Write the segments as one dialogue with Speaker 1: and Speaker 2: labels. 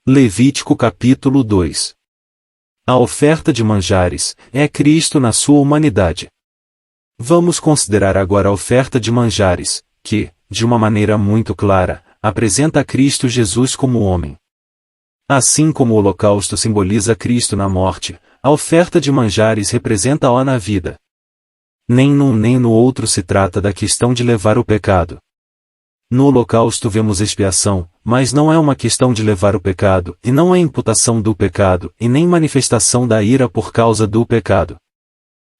Speaker 1: Levítico capítulo 2. A oferta de manjares é Cristo na sua humanidade. Vamos considerar agora a oferta de manjares, que, de uma maneira muito clara, apresenta a Cristo Jesus como homem. Assim como o holocausto simboliza Cristo na morte, a oferta de manjares representa-o na vida. Nem num nem no outro se trata da questão de levar o pecado. No holocausto vemos expiação, mas não é uma questão de levar o pecado, e não é imputação do pecado, e nem manifestação da ira por causa do pecado.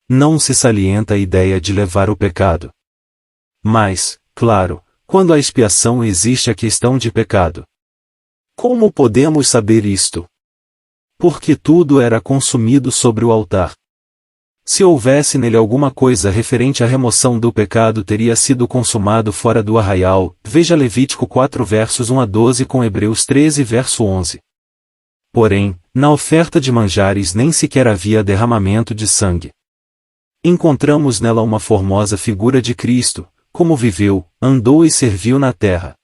Speaker 1: Não se salienta a ideia de levar o pecado. Mas, claro, quando a expiação existe a questão de pecado. Como podemos saber isto? Porque tudo era consumido sobre o altar. Se houvesse nele alguma coisa referente à remoção do pecado teria sido consumado fora do arraial, veja Levítico 4 versos 1 a 12 com Hebreus 13 verso 11. Porém, na oferta de manjares nem sequer havia derramamento de sangue. Encontramos nela uma formosa figura de Cristo, como viveu, andou e serviu na terra.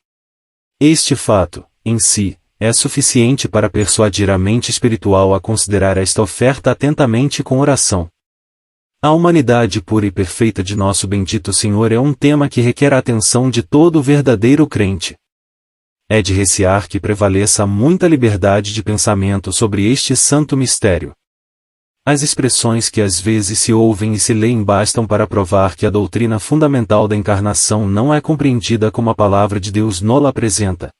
Speaker 1: Este fato, em si, é suficiente para persuadir a mente espiritual a considerar esta oferta atentamente com oração. A humanidade pura e perfeita de nosso bendito Senhor é um tema que requer a atenção de todo o verdadeiro crente. É de recear que prevaleça muita liberdade de pensamento sobre este santo mistério. As expressões que às vezes se ouvem e se leem bastam para provar que a doutrina fundamental da encarnação não é compreendida como a palavra de Deus nola apresenta.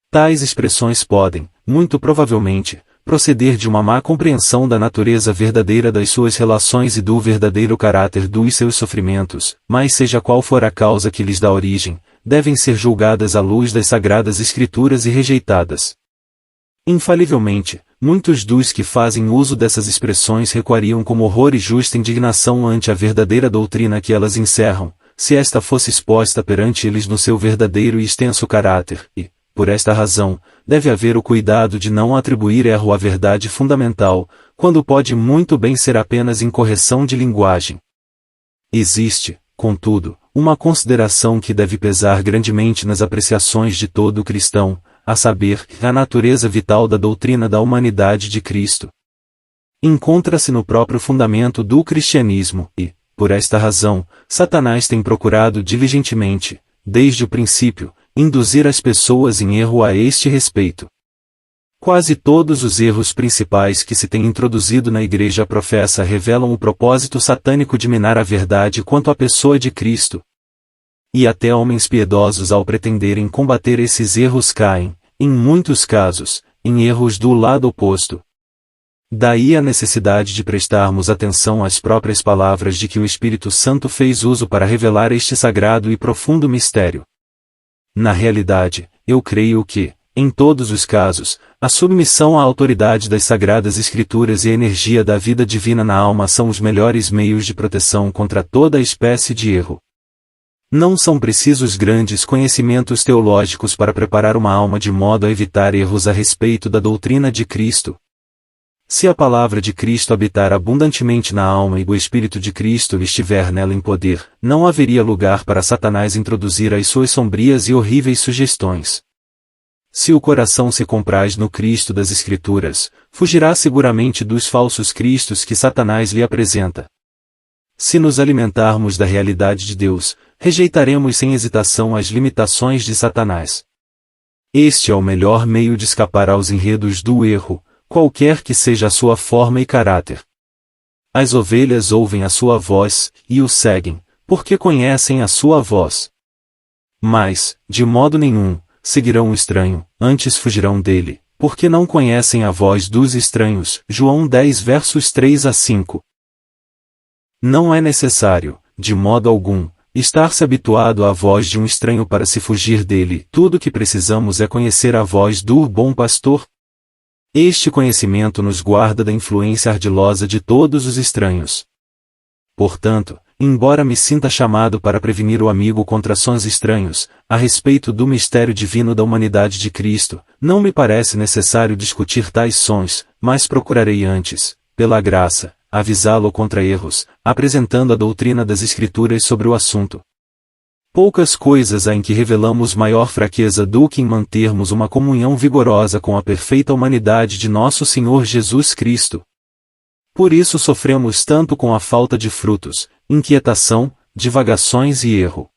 Speaker 1: Tais expressões podem, muito provavelmente, proceder de uma má compreensão da natureza verdadeira das suas relações e do verdadeiro caráter dos seus sofrimentos, mas seja qual for a causa que lhes dá origem, devem ser julgadas à luz das Sagradas Escrituras e rejeitadas. Infalivelmente, muitos dos que fazem uso dessas expressões recuariam com horror e justa indignação ante a verdadeira doutrina que elas encerram, se esta fosse exposta perante eles no seu verdadeiro e extenso caráter, e, por esta razão, deve haver o cuidado de não atribuir erro à verdade fundamental, quando pode muito bem ser apenas incorreção de linguagem. Existe, contudo, uma consideração que deve pesar grandemente nas apreciações de todo cristão, a saber, a natureza vital da doutrina da humanidade de Cristo. Encontra-se no próprio fundamento do cristianismo, e, por esta razão, Satanás tem procurado diligentemente, desde o princípio, induzir as pessoas em erro a este respeito. Quase todos os erros principais que se têm introduzido na Igreja professa revelam o propósito satânico de minar a verdade quanto à pessoa de Cristo. E até homens piedosos ao pretenderem combater esses erros caem, em muitos casos, em erros do lado oposto. Daí a necessidade de prestarmos atenção às próprias palavras de que o Espírito Santo fez uso para revelar este sagrado e profundo mistério. Na realidade, eu creio que, em todos os casos, a submissão à autoridade das Sagradas Escrituras e a energia da vida divina na alma são os melhores meios de proteção contra toda espécie de erro. Não são precisos grandes conhecimentos teológicos para preparar uma alma de modo a evitar erros a respeito da doutrina de Cristo. Se a palavra de Cristo habitar abundantemente na alma e o Espírito de Cristo estiver nela em poder, não haveria lugar para Satanás introduzir as suas sombrias e horríveis sugestões. Se o coração se compraz no Cristo das Escrituras, fugirá seguramente dos falsos cristos que Satanás lhe apresenta. Se nos alimentarmos da realidade de Deus, rejeitaremos sem hesitação as limitações de Satanás. Este é o melhor meio de escapar aos enredos do erro, qualquer que seja a sua forma e caráter. As ovelhas ouvem a sua voz, e o seguem, porque conhecem a sua voz. Mas, de modo nenhum, seguirão o estranho, antes fugirão dele, porque não conhecem a voz dos estranhos. João 10 versos 3 a 5. Não é necessário, de modo algum, estar-se habituado à voz de um estranho para se fugir dele. Tudo o que precisamos é conhecer a voz do bom pastor. Este conhecimento nos guarda da influência ardilosa de todos os estranhos. Portanto, embora me sinta chamado para prevenir o amigo contra sons estranhos, a respeito do mistério divino da humanidade de Cristo, não me parece necessário discutir tais sons, mas procurarei antes, pela graça, avisá-lo contra erros, apresentando a doutrina das Escrituras sobre o assunto. Poucas coisas há em que revelamos maior fraqueza do que em mantermos uma comunhão vigorosa com a perfeita humanidade de nosso Senhor Jesus Cristo. Por isso sofremos tanto com a falta de frutos, inquietação, divagações e erro.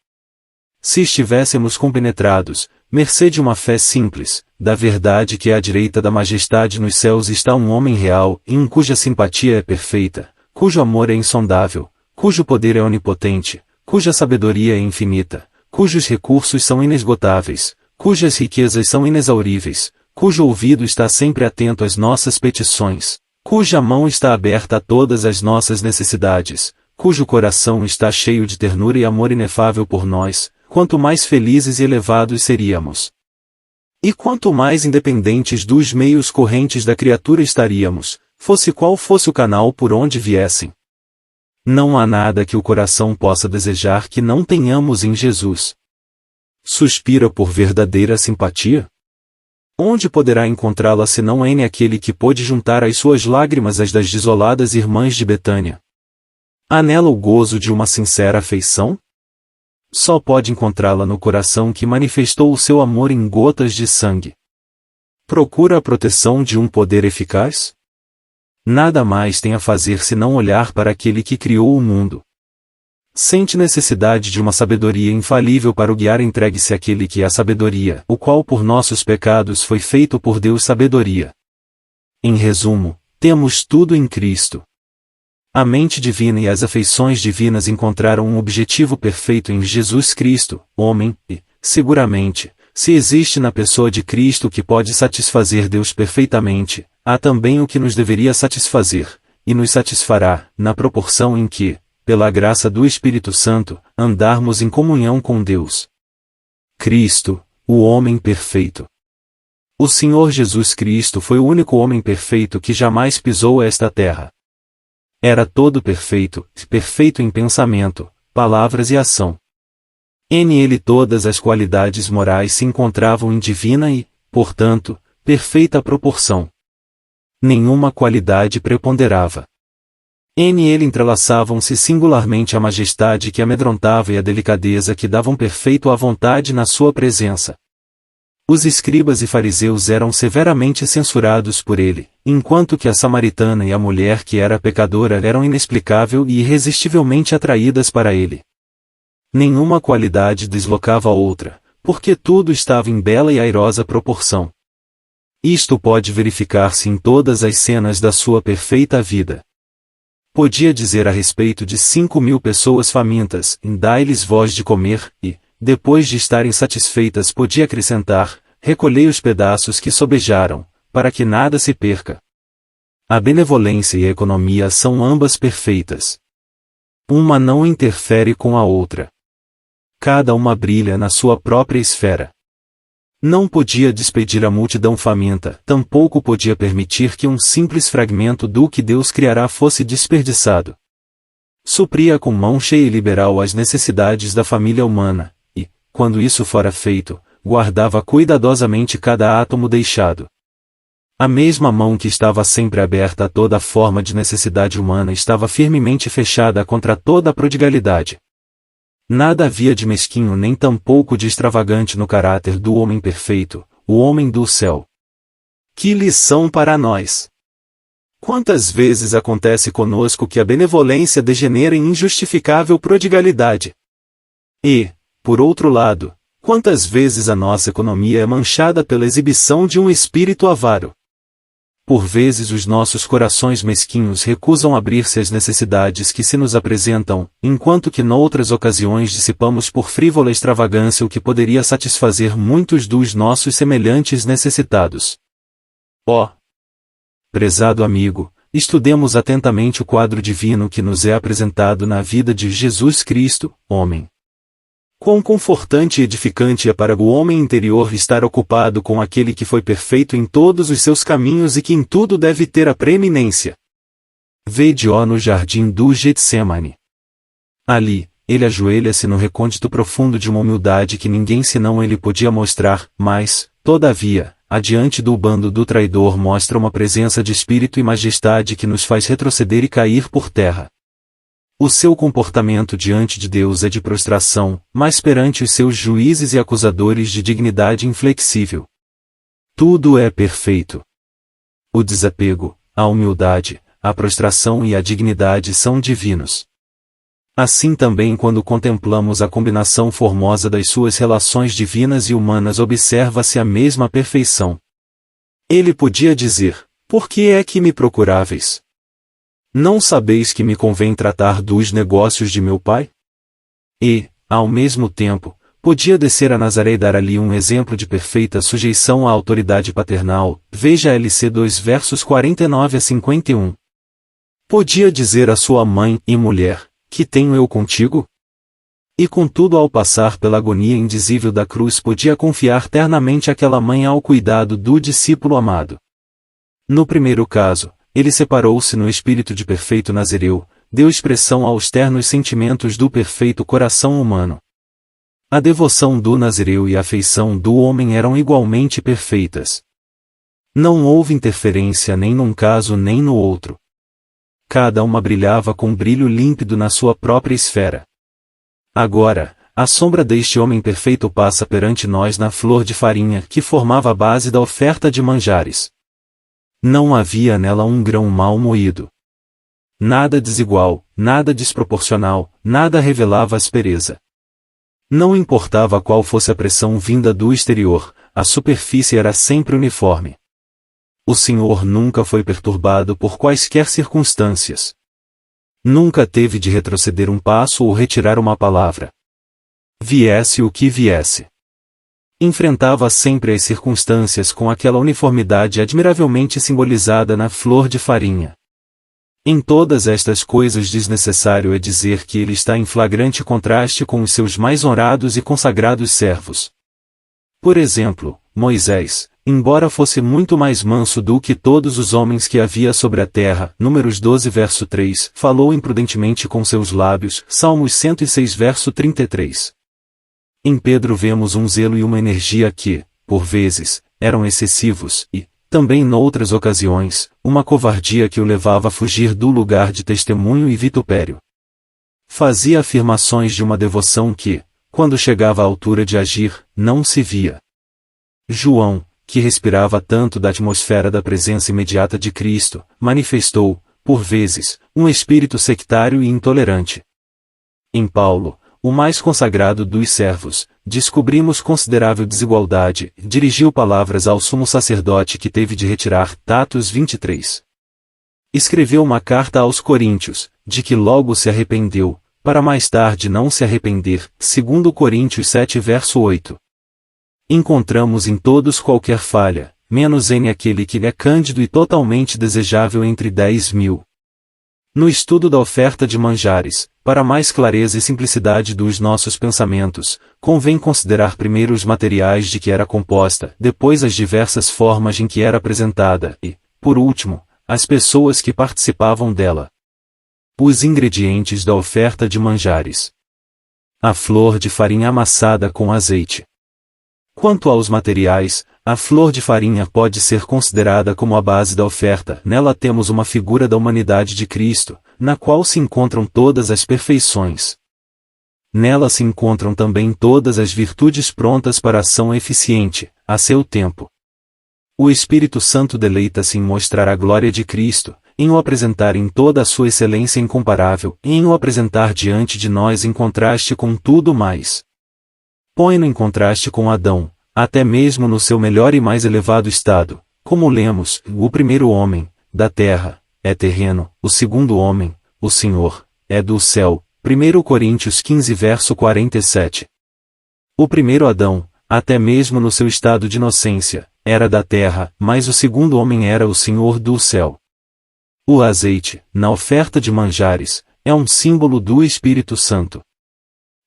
Speaker 1: Se estivéssemos compenetrados, mercê de uma fé simples, da verdade que à direita da majestade nos céus está um homem real, em cuja simpatia é perfeita, cujo amor é insondável, cujo poder é onipotente, cuja sabedoria é infinita, cujos recursos são inesgotáveis, cujas riquezas são inexauríveis, cujo ouvido está sempre atento às nossas petições, cuja mão está aberta a todas as nossas necessidades, cujo coração está cheio de ternura e amor inefável por nós, quanto mais felizes e elevados seríamos. E quanto mais independentes dos meios correntes da criatura estaríamos, fosse qual fosse o canal por onde viessem. Não há nada que o coração possa desejar que não tenhamos em Jesus. Suspira por verdadeira simpatia? Onde poderá encontrá-la senão em aquele que pôde juntar as suas lágrimas às das desoladas irmãs de Betânia? Anela o gozo de uma sincera afeição? Só pode encontrá-la no coração que manifestou o seu amor em gotas de sangue. Procura a proteção de um poder eficaz? Nada mais tem a fazer senão olhar para aquele que criou o mundo. Sente necessidade de uma sabedoria infalível para o guiar, entregue-se àquele que é a sabedoria, o qual por nossos pecados foi feito por Deus sabedoria. Em resumo, temos tudo em Cristo. A mente divina e as afeições divinas encontraram um objetivo perfeito em Jesus Cristo, homem, e, seguramente, se existe na pessoa de Cristo o que pode satisfazer Deus perfeitamente, há também o que nos deveria satisfazer, e nos satisfará, na proporção em que, pela graça do Espírito Santo, andarmos em comunhão com Deus. Cristo, o homem perfeito. O Senhor Jesus Cristo foi o único homem perfeito que jamais pisou esta terra. Era todo perfeito, perfeito em pensamento, palavras e ação. Nele todas as qualidades morais se encontravam em divina e, portanto, perfeita proporção. Nenhuma qualidade preponderava. Nele entrelaçavam-se singularmente a majestade que amedrontava e a delicadeza que davam perfeito à vontade na sua presença. Os escribas e fariseus eram severamente censurados por ele, enquanto que a samaritana e a mulher que era pecadora eram inexplicável e irresistivelmente atraídas para ele. Nenhuma qualidade deslocava a outra, porque tudo estava em bela e airosa proporção. Isto pode verificar-se em todas as cenas da sua perfeita vida. Podia dizer a respeito de 5.000 pessoas famintas, dai-lhes voz de comer, e, depois de estarem satisfeitas podia acrescentar, recolhei os pedaços que sobejaram, para que nada se perca. A benevolência e a economia são ambas perfeitas. Uma não interfere com a outra. Cada uma brilha na sua própria esfera. Não podia despedir a multidão faminta, tampouco podia permitir que um simples fragmento do que Deus criará fosse desperdiçado. Supria com mão cheia e liberal as necessidades da família humana, e, quando isso fora feito, guardava cuidadosamente cada átomo deixado. A mesma mão que estava sempre aberta a toda forma de necessidade humana estava firmemente fechada contra toda a prodigalidade. Nada havia de mesquinho nem tampouco de extravagante no caráter do homem perfeito, o homem do céu. Que lição para nós! Quantas vezes acontece conosco que a benevolência degenera em injustificável prodigalidade? E, por outro lado, quantas vezes a nossa economia é manchada pela exibição de um espírito avaro? Por vezes os nossos corações mesquinhos recusam abrir-se às necessidades que se nos apresentam, enquanto que noutras ocasiões dissipamos por frívola extravagância o que poderia satisfazer muitos dos nossos semelhantes necessitados. Ó! Prezado amigo, estudemos atentamente o quadro divino que nos é apresentado na vida de Jesus Cristo, homem. Quão confortante e edificante é para o homem interior estar ocupado com aquele que foi perfeito em todos os seus caminhos e que em tudo deve ter a preeminência. Vede-o no jardim do Getsemane. Ali, ele ajoelha-se no recôndito profundo de uma humildade que ninguém senão ele podia mostrar, mas, todavia, adiante do bando do traidor mostra uma presença de espírito e majestade que nos faz retroceder e cair por terra. O seu comportamento diante de Deus é de prostração, mas perante os seus juízes e acusadores de dignidade inflexível. Tudo é perfeito. O desapego, a humildade, a prostração e a dignidade são divinos. Assim também quando contemplamos a combinação formosa das suas relações divinas e humanas observa-se a mesma perfeição. Ele podia dizer: por que é que me procuráveis? Não sabeis que me convém tratar dos negócios de meu pai? E, ao mesmo tempo, podia descer a Nazaré e dar ali um exemplo de perfeita sujeição à autoridade paternal, veja LC 2 versos 49 a 51. Podia dizer à sua mãe e mulher: que tenho eu contigo? E contudo ao passar pela agonia indizível da cruz podia confiar ternamente aquela mãe ao cuidado do discípulo amado. No primeiro caso, ele separou-se no espírito de perfeito nazireu, deu expressão aos ternos sentimentos do perfeito coração humano. A devoção do nazireu e a afeição do homem eram igualmente perfeitas. Não houve interferência nem num caso nem no outro. Cada uma brilhava com brilho límpido na sua própria esfera. Agora, a sombra deste homem perfeito passa perante nós na flor de farinha que formava a base da oferta de manjares. Não havia nela um grão mal moído. Nada desigual, nada desproporcional, nada revelava aspereza. Não importava qual fosse a pressão vinda do exterior, a superfície era sempre uniforme. O Senhor nunca foi perturbado por quaisquer circunstâncias. Nunca teve de retroceder um passo ou retirar uma palavra. Viesse o que viesse. Enfrentava sempre as circunstâncias com aquela uniformidade admiravelmente simbolizada na flor de farinha. Em todas estas coisas desnecessário é dizer que ele está em flagrante contraste com os seus mais honrados e consagrados servos. Por exemplo, Moisés, embora fosse muito mais manso do que todos os homens que havia sobre a terra, Números 12 verso 3, falou imprudentemente com seus lábios, Salmos 106 verso 33. Em Pedro vemos um zelo e uma energia que, por vezes, eram excessivos e, também noutras ocasiões, uma covardia que o levava a fugir do lugar de testemunho e vitupério. Fazia afirmações de uma devoção que, quando chegava à altura de agir, não se via. João, que respirava tanto da atmosfera da presença imediata de Cristo, manifestou, por vezes, um espírito sectário e intolerante. Em Paulo, o mais consagrado dos servos, descobrimos considerável desigualdade, dirigiu palavras ao sumo sacerdote que teve de retirar, Atos 23. Escreveu uma carta aos Coríntios, de que logo se arrependeu, para mais tarde não se arrepender, segundo Coríntios 7 verso 8. Encontramos em todos qualquer falha, menos em aquele que é cândido e totalmente desejável entre 10.000. No estudo da oferta de manjares, para mais clareza e simplicidade dos nossos pensamentos, convém considerar primeiro os materiais de que era composta, depois as diversas formas em que era apresentada e, por último, as pessoas que participavam dela. Os ingredientes da oferta de manjares. A flor de farinha amassada com azeite. Quanto aos materiais, a flor de farinha pode ser considerada como a base da oferta. Nela temos uma figura da humanidade de Cristo, na qual se encontram todas as perfeições. Nela se encontram também todas as virtudes prontas para ação eficiente, a seu tempo. O Espírito Santo deleita-se em mostrar a glória de Cristo, em o apresentar em toda a sua excelência incomparável, e em o apresentar diante de nós em contraste com tudo mais. Põe-no em contraste com Adão, até mesmo no seu melhor e mais elevado estado, como lemos, o primeiro homem, da terra, é terreno, o segundo homem, o Senhor, é do céu, 1 Coríntios 15 verso 47. O primeiro Adão, até mesmo no seu estado de inocência, era da terra, mas o segundo homem era o Senhor do céu. O azeite, na oferta de manjares, é um símbolo do Espírito Santo.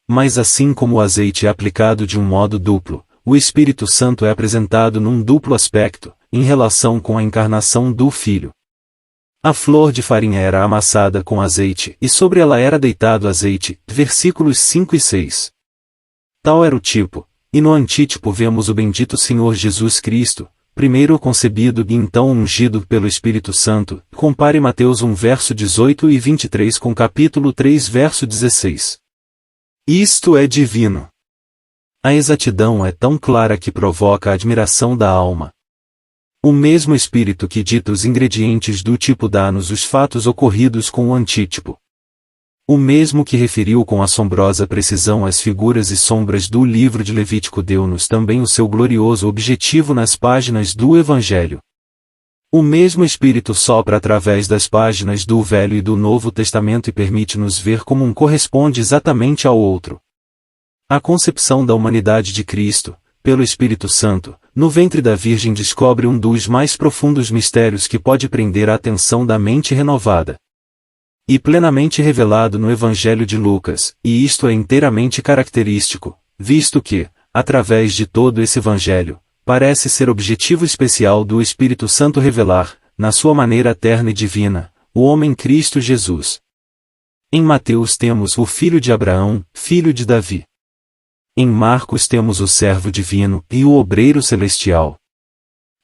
Speaker 1: Mas assim como o azeite é aplicado de um modo duplo, o Espírito Santo é apresentado num duplo aspecto, em relação com a encarnação do Filho. A flor de farinha era amassada com azeite e sobre ela era deitado azeite, versículos 5 e 6. Tal era o tipo, e no antítipo vemos o bendito Senhor Jesus Cristo, primeiro concebido e então ungido pelo Espírito Santo. Compare Mateus 1 verso 18 e 23 com capítulo 3 verso 16. Isto é divino. A exatidão é tão clara que provoca a admiração da alma. O mesmo Espírito que dita os ingredientes do tipo dá-nos os fatos ocorridos com o antítipo. O mesmo que referiu com assombrosa precisão as figuras e sombras do livro de Levítico deu-nos também o seu glorioso objetivo nas páginas do Evangelho. O mesmo Espírito sopra através das páginas do Velho e do Novo Testamento e permite-nos ver como um corresponde exatamente ao outro. A concepção da humanidade de Cristo, pelo Espírito Santo, no ventre da Virgem descobre um dos mais profundos mistérios que pode prender a atenção da mente renovada. E plenamente revelado no Evangelho de Lucas, e isto é inteiramente característico, visto que, através de todo esse Evangelho, parece ser objetivo especial do Espírito Santo revelar, na sua maneira eterna e divina, o homem Cristo Jesus. Em Mateus temos o Filho de Abraão, filho de Davi. Em Marcos temos o servo divino e o obreiro celestial.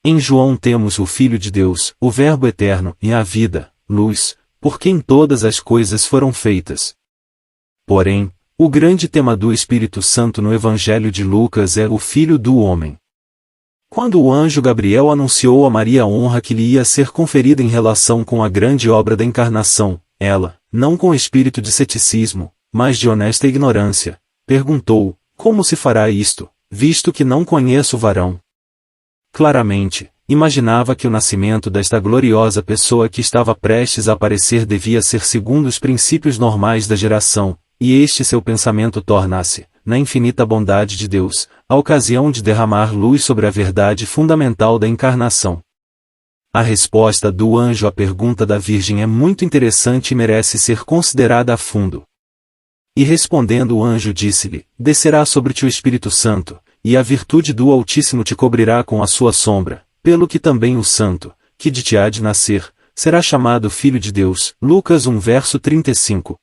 Speaker 1: Em João temos o Filho de Deus, o Verbo eterno e a vida, luz, por quem todas as coisas foram feitas. Porém, o grande tema do Espírito Santo no Evangelho de Lucas é o Filho do Homem. Quando o anjo Gabriel anunciou a Maria a honra que lhe ia ser conferida em relação com a grande obra da encarnação, ela, não com espírito de ceticismo, mas de honesta ignorância, perguntou: como se fará isto, visto que não conheço o varão? Claramente, imaginava que o nascimento desta gloriosa pessoa que estava prestes a aparecer devia ser segundo os princípios normais da geração, e este seu pensamento torna-se, na infinita bondade de Deus, a ocasião de derramar luz sobre a verdade fundamental da encarnação. A resposta do anjo à pergunta da Virgem é muito interessante e merece ser considerada a fundo. E respondendo o anjo disse-lhe: descerá sobre ti o Espírito Santo, e a virtude do Altíssimo te cobrirá com a sua sombra, pelo que também o Santo, que de ti há de nascer, será chamado Filho de Deus. Lucas 1 verso 35.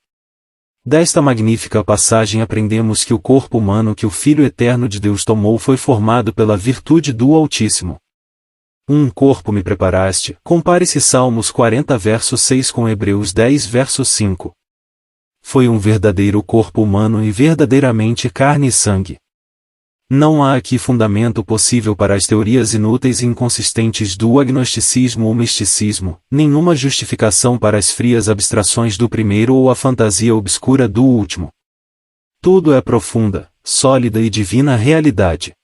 Speaker 1: Desta magnífica passagem aprendemos que o corpo humano que o Filho eterno de Deus tomou foi formado pela virtude do Altíssimo. Um corpo me preparaste. Compare-se Salmos 40 verso 6 com Hebreus 10 verso 5. Foi um verdadeiro corpo humano e verdadeiramente carne e sangue. Não há aqui fundamento possível para as teorias inúteis e inconsistentes do agnosticismo ou misticismo, nenhuma justificação para as frias abstrações do primeiro ou a fantasia obscura do último. Tudo é profunda, sólida e divina realidade.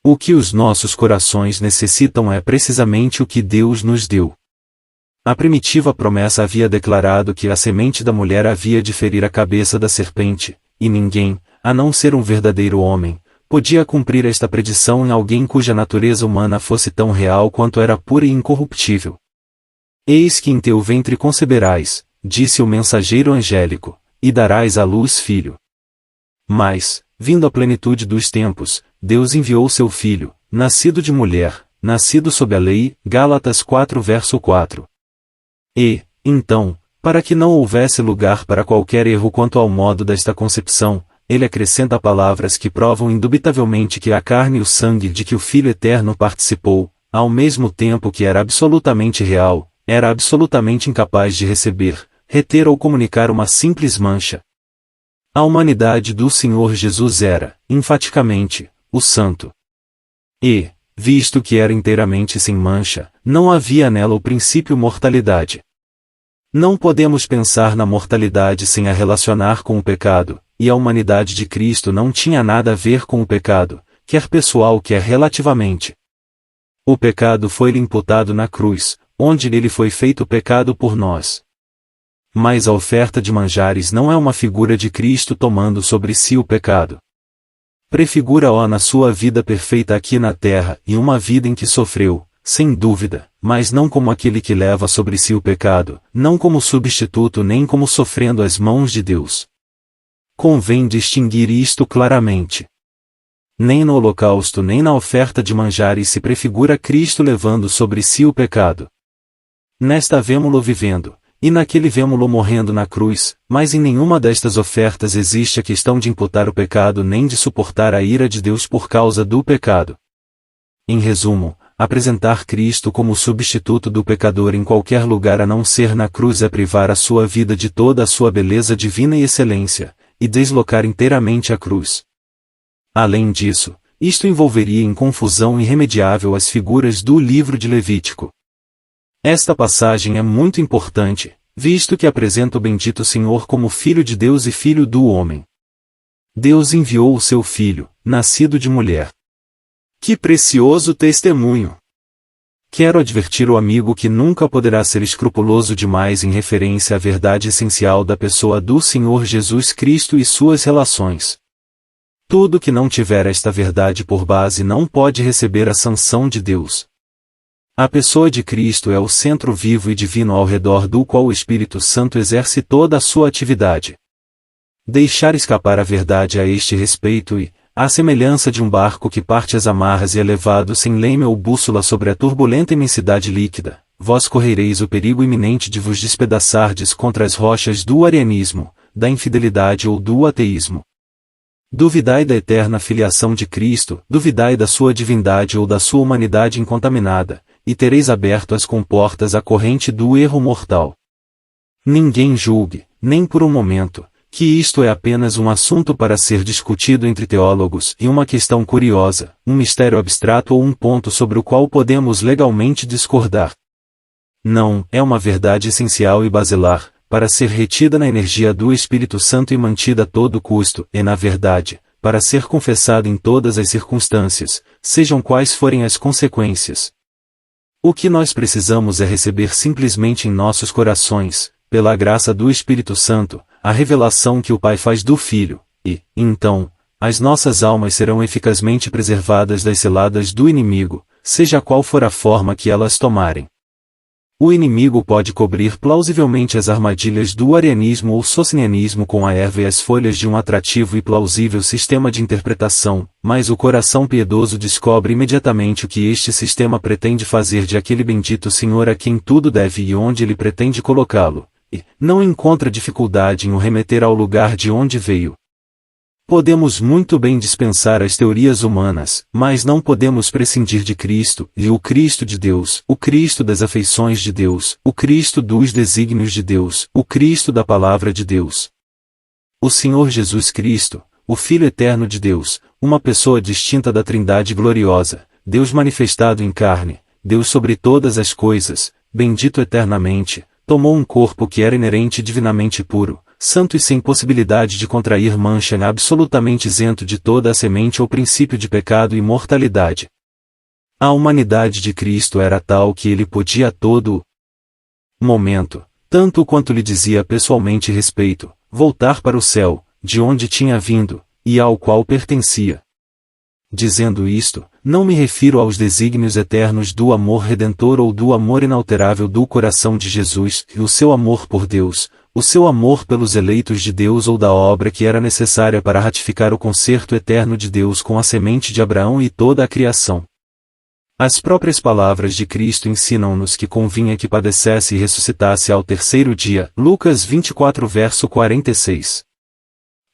Speaker 1: O que os nossos corações necessitam é precisamente o que Deus nos deu. A primitiva promessa havia declarado que a semente da mulher havia de ferir a cabeça da serpente, e ninguém, a não ser um verdadeiro homem, podia cumprir esta predição em alguém cuja natureza humana fosse tão real quanto era pura e incorruptível. Eis que em teu ventre conceberás, disse o mensageiro angélico, e darás à luz filho. Mas, vindo a plenitude dos tempos, Deus enviou seu Filho, nascido de mulher, nascido sob a lei, Gálatas 4 verso 4. E, então, para que não houvesse lugar para qualquer erro quanto ao modo desta concepção, ele acrescenta palavras que provam indubitavelmente que a carne e o sangue de que o Filho Eterno participou, ao mesmo tempo que era absolutamente real, era absolutamente incapaz de receber, reter ou comunicar uma simples mancha. A humanidade do Senhor Jesus era, enfaticamente, o Santo. E, visto que era inteiramente sem mancha, não havia nela o princípio mortalidade. Não podemos pensar na mortalidade sem a relacionar com o pecado, e a humanidade de Cristo não tinha nada a ver com o pecado, quer pessoal quer relativamente. O pecado foi-lhe imputado na cruz, onde ele foi feito pecado por nós. Mas a oferta de manjares não é uma figura de Cristo tomando sobre si o pecado. Prefigura-o na sua vida perfeita aqui na terra e uma vida em que sofreu, sem dúvida, mas não como aquele que leva sobre si o pecado, não como substituto nem como sofrendo às mãos de Deus. Convém distinguir isto claramente. Nem no holocausto nem na oferta de manjares se prefigura Cristo levando sobre si o pecado. Nesta vemo-lo vivendo, e naquele vemo-lo morrendo na cruz, mas em nenhuma destas ofertas existe a questão de imputar o pecado nem de suportar a ira de Deus por causa do pecado. Em resumo, apresentar Cristo como o substituto do pecador em qualquer lugar a não ser na cruz é privar a sua vida de toda a sua beleza divina e excelência, e deslocar inteiramente a cruz. Além disso, isto envolveria em confusão irremediável as figuras do livro de Levítico. Esta passagem é muito importante, visto que apresenta o bendito Senhor como Filho de Deus e Filho do homem. Deus enviou o seu Filho, nascido de mulher. Que precioso testemunho! Quero advertir o amigo que nunca poderá ser escrupuloso demais em referência à verdade essencial da pessoa do Senhor Jesus Cristo e suas relações. Tudo que não tiver esta verdade por base não pode receber a sanção de Deus. A pessoa de Cristo é o centro vivo e divino ao redor do qual o Espírito Santo exerce toda a sua atividade. Deixar escapar a verdade a este respeito e, à semelhança de um barco que parte às amarras e é levado sem leme ou bússola sobre a turbulenta imensidade líquida, vós correreis o perigo iminente de vos despedaçardes contra as rochas do arianismo, da infidelidade ou do ateísmo. Duvidai da eterna filiação de Cristo, duvidai da sua divindade ou da sua humanidade incontaminada, e tereis aberto as comportas à corrente do erro mortal. Ninguém julgue, nem por um momento, que isto é apenas um assunto para ser discutido entre teólogos e uma questão curiosa, um mistério abstrato ou um ponto sobre o qual podemos legalmente discordar. Não, é uma verdade essencial e basilar, para ser retida na energia do Espírito Santo e mantida a todo custo, e na verdade, para ser confessada em todas as circunstâncias, sejam quais forem as consequências. O que nós precisamos é receber simplesmente em nossos corações, pela graça do Espírito Santo, a revelação que o Pai faz do Filho, e, então, as nossas almas serão eficazmente preservadas das ciladas do inimigo, seja qual for a forma que elas tomarem. O inimigo pode cobrir plausivelmente as armadilhas do arianismo ou socinianismo com a erva e as folhas de um atrativo e plausível sistema de interpretação, mas o coração piedoso descobre imediatamente o que este sistema pretende fazer de aquele bendito Senhor a quem tudo deve e onde ele pretende colocá-lo. E não encontra dificuldade em o remeter ao lugar de onde veio. Podemos muito bem dispensar as teorias humanas, mas não podemos prescindir de Cristo, e o Cristo de Deus, o Cristo das afeições de Deus, o Cristo dos desígnios de Deus, o Cristo da Palavra de Deus. O Senhor Jesus Cristo, o Filho eterno de Deus, uma pessoa distinta da Trindade gloriosa, Deus manifestado em carne, Deus sobre todas as coisas, bendito eternamente, tomou um corpo que era inerente e divinamente puro, santo e sem possibilidade de contrair mancha, absolutamente isento de toda a semente ou princípio de pecado e mortalidade. A humanidade de Cristo era tal que ele podia a todo momento, tanto quanto lhe dizia pessoalmente respeito, voltar para o céu, de onde tinha vindo, e ao qual pertencia. Dizendo isto, não me refiro aos desígnios eternos do amor redentor ou do amor inalterável do coração de Jesus, e o seu amor por Deus, o seu amor pelos eleitos de Deus ou da obra que era necessária para ratificar o concerto eterno de Deus com a semente de Abraão e toda a criação. As próprias palavras de Cristo ensinam-nos que convinha que padecesse e ressuscitasse ao terceiro dia, Lucas 24 verso 46.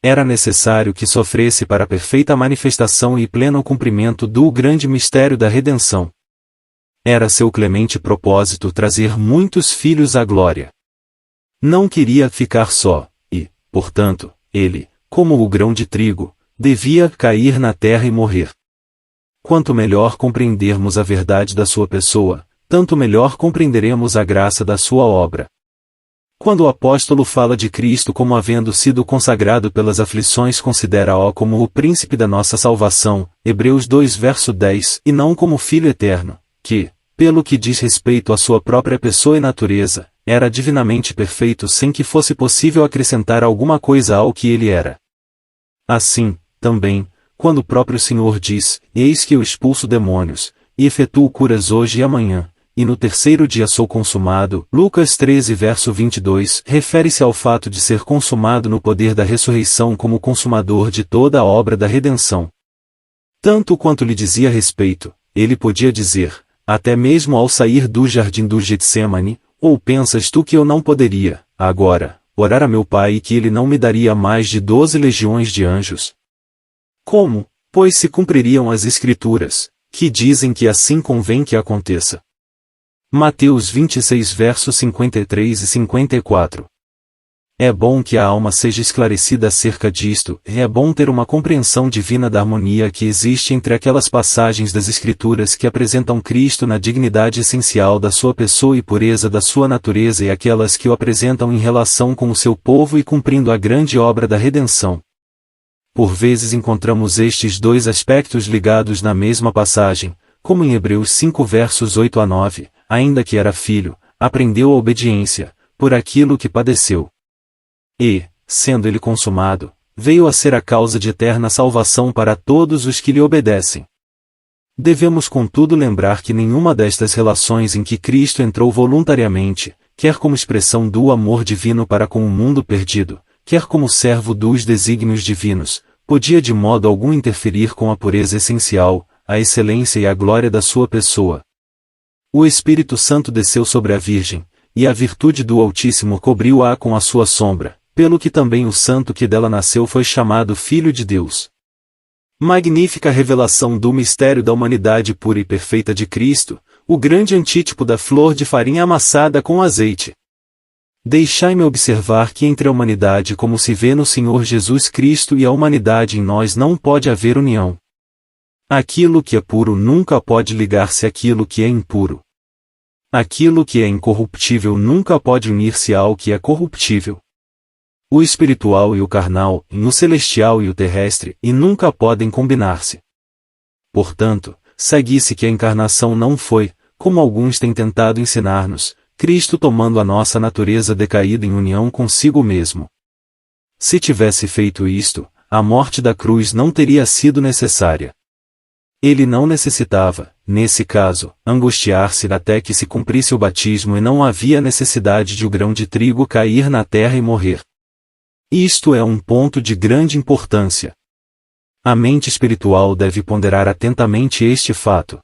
Speaker 1: Era necessário que sofresse para a perfeita manifestação e pleno cumprimento do grande mistério da redenção. Era seu clemente propósito trazer muitos filhos à glória. Não queria ficar só, e, portanto, ele, como o grão de trigo, devia cair na terra e morrer. Quanto melhor compreendermos a verdade da sua pessoa, tanto melhor compreenderemos a graça da sua obra. Quando o apóstolo fala de Cristo como havendo sido consagrado pelas aflições, considera-o como o príncipe da nossa salvação, Hebreus 2 verso 10, e não como Filho eterno, que, pelo que diz respeito à sua própria pessoa e natureza, era divinamente perfeito sem que fosse possível acrescentar alguma coisa ao que ele era. Assim, também, quando o próprio Senhor diz, eis que eu expulso demônios, e efetuo curas hoje e amanhã, e no terceiro dia sou consumado, Lucas 13 verso 22, refere-se ao fato de ser consumado no poder da ressurreição como consumador de toda a obra da redenção. Tanto quanto lhe dizia respeito, ele podia dizer, até mesmo ao sair do jardim do Getsemane, ou pensas tu que eu não poderia, agora, orar a meu Pai e que ele não me daria mais de 12 legiões de anjos? Como, pois se cumpririam as Escrituras, que dizem que assim convém que aconteça. Mateus 26 versos 53 e 54. É bom que a alma seja esclarecida acerca disto, e é bom ter uma compreensão divina da harmonia que existe entre aquelas passagens das Escrituras que apresentam Cristo na dignidade essencial da sua pessoa e pureza da sua natureza e aquelas que o apresentam em relação com o seu povo e cumprindo a grande obra da redenção. Por vezes encontramos estes dois aspectos ligados na mesma passagem, como em Hebreus 5 versos 8 a 9, ainda que era filho, aprendeu a obediência, por aquilo que padeceu. E, sendo ele consumado, veio a ser a causa de eterna salvação para todos os que lhe obedecem. Devemos contudo lembrar que nenhuma destas relações em que Cristo entrou voluntariamente, quer como expressão do amor divino para com o mundo perdido, quer como servo dos desígnios divinos, podia de modo algum interferir com a pureza essencial, a excelência e a glória da sua pessoa. O Espírito Santo desceu sobre a Virgem, e a virtude do Altíssimo cobriu-a com a sua sombra, pelo que também o santo que dela nasceu foi chamado Filho de Deus. Magnífica revelação do mistério da humanidade pura e perfeita de Cristo, o grande antítipo da flor de farinha amassada com azeite. Deixai-me observar que entre a humanidade como se vê no Senhor Jesus Cristo e a humanidade em nós não pode haver união. Aquilo que é puro nunca pode ligar-se àquilo que é impuro. Aquilo que é incorruptível nunca pode unir-se ao que é corruptível. O espiritual e o carnal, o celestial e o terrestre, e nunca podem combinar-se. Portanto, segue-se que a encarnação não foi, como alguns têm tentado ensinar-nos, Cristo tomando a nossa natureza decaída em união consigo mesmo. Se tivesse feito isto, a morte da cruz não teria sido necessária. Ele não necessitava, nesse caso, angustiar-se até que se cumprisse o batismo e não havia necessidade de o grão de trigo cair na terra e morrer. Isto é um ponto de grande importância. A mente espiritual deve ponderar atentamente este fato.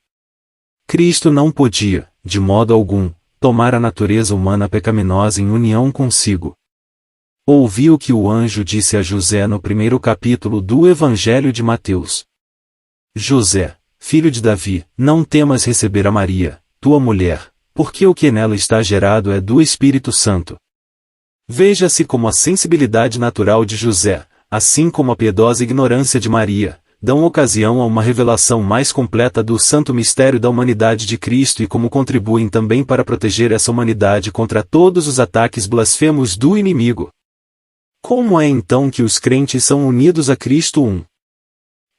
Speaker 1: Cristo não podia, de modo algum, tomar a natureza humana pecaminosa em união consigo. Ouvi o que o anjo disse a José no primeiro capítulo do Evangelho de Mateus. José, filho de Davi, não temas receber a Maria, tua mulher, porque o que nela está gerado é do Espírito Santo. Veja-se como a sensibilidade natural de José, assim como a piedosa ignorância de Maria, dão ocasião a uma revelação mais completa do santo mistério da humanidade de Cristo e como contribuem também para proteger essa humanidade contra todos os ataques blasfemos do inimigo. Como é então que os crentes são unidos a Cristo 1?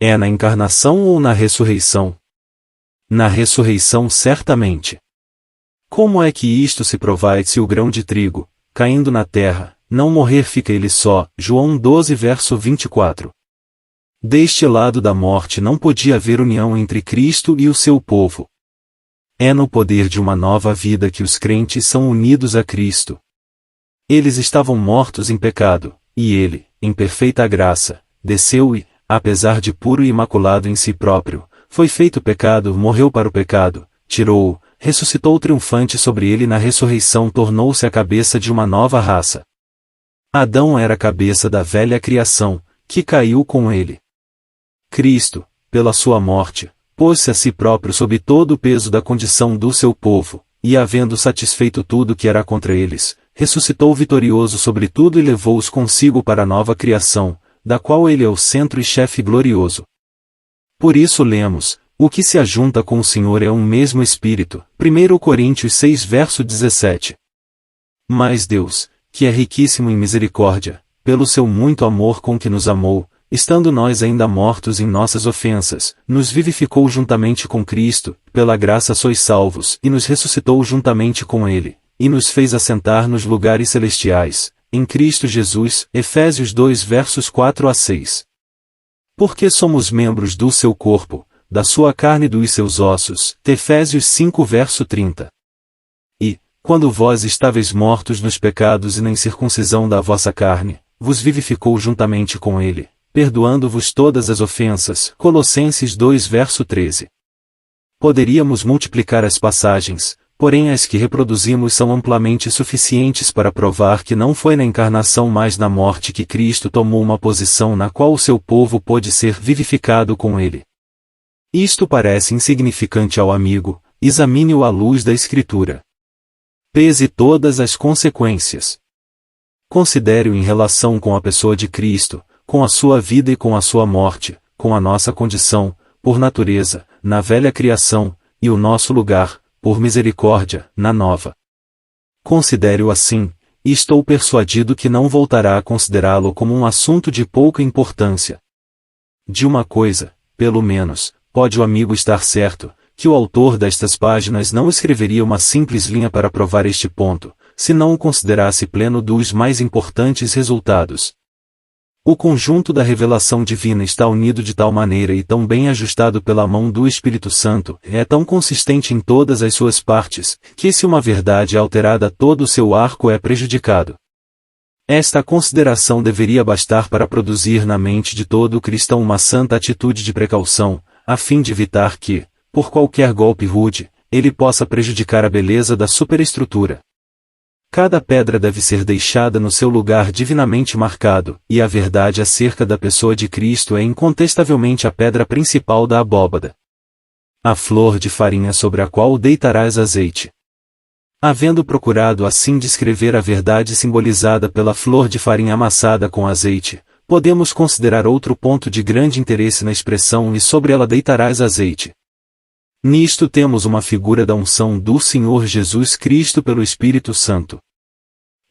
Speaker 1: É na encarnação ou na ressurreição? Na ressurreição certamente. Como é que isto se provai se o grão de trigo, caindo na terra, não morrer fica ele só? João 12 verso 24. Deste lado da morte não podia haver união entre Cristo e o seu povo. É no poder de uma nova vida que os crentes são unidos a Cristo. Eles estavam mortos em pecado, e ele, em perfeita graça, desceu e, apesar de puro e imaculado em si próprio, foi feito pecado, morreu para o pecado, tirou-o, ressuscitou triunfante sobre ele na ressurreição, tornou-se a cabeça de uma nova raça. Adão era a cabeça da velha criação, que caiu com ele. Cristo, pela sua morte, pôs-se a si próprio sob todo o peso da condição do seu povo, e havendo satisfeito tudo que era contra eles, ressuscitou vitorioso sobre tudo e levou-os consigo para a nova criação, da qual ele é o centro e chefe glorioso. Por isso lemos, o que se ajunta com o Senhor é um mesmo Espírito, 1 Coríntios 6 verso 17. Mas Deus, que é riquíssimo em misericórdia, pelo seu muito amor com que nos amou, estando nós ainda mortos em nossas ofensas, nos vivificou juntamente com Cristo, pela graça sois salvos, e nos ressuscitou juntamente com Ele, e nos fez assentar nos lugares celestiais, em Cristo Jesus, Efésios 2 versos 4 a 6. Porque somos membros do seu corpo, da sua carne e dos seus ossos, Efésios 5 verso 30. E, quando vós estáveis mortos nos pecados e na incircuncisão da vossa carne, vos vivificou juntamente com ele, perdoando-vos todas as ofensas, Colossenses 2 verso 13. Poderíamos multiplicar as passagens, porém as que reproduzimos são amplamente suficientes para provar que não foi na encarnação mas na morte que Cristo tomou uma posição na qual o seu povo pôde ser vivificado com ele. Isto parece insignificante ao amigo, examine-o à luz da Escritura. Pese todas as consequências. Considere-o em relação com a pessoa de Cristo, com a sua vida e com a sua morte, com a nossa condição, por natureza, na velha criação, e o nosso lugar, por misericórdia, na nova. Considere-o assim, e estou persuadido que não voltará a considerá-lo como um assunto de pouca importância. De uma coisa, pelo menos, pode o amigo estar certo, que o autor destas páginas não escreveria uma simples linha para provar este ponto, se não o considerasse pleno dos mais importantes resultados. O conjunto da revelação divina está unido de tal maneira e tão bem ajustado pela mão do Espírito Santo, é tão consistente em todas as suas partes, que se uma verdade é alterada todo o seu arco é prejudicado. Esta consideração deveria bastar para produzir na mente de todo o cristão uma santa atitude de precaução, a fim de evitar que, por qualquer golpe rude, ele possa prejudicar a beleza da superestrutura. Cada pedra deve ser deixada no seu lugar divinamente marcado, e a verdade acerca da pessoa de Cristo é incontestavelmente a pedra principal da abóbada. A flor de farinha sobre a qual deitarás azeite. Havendo procurado assim descrever a verdade simbolizada pela flor de farinha amassada com azeite, podemos considerar outro ponto de grande interesse na expressão e sobre ela deitarás azeite. Nisto temos uma figura da unção do Senhor Jesus Cristo pelo Espírito Santo.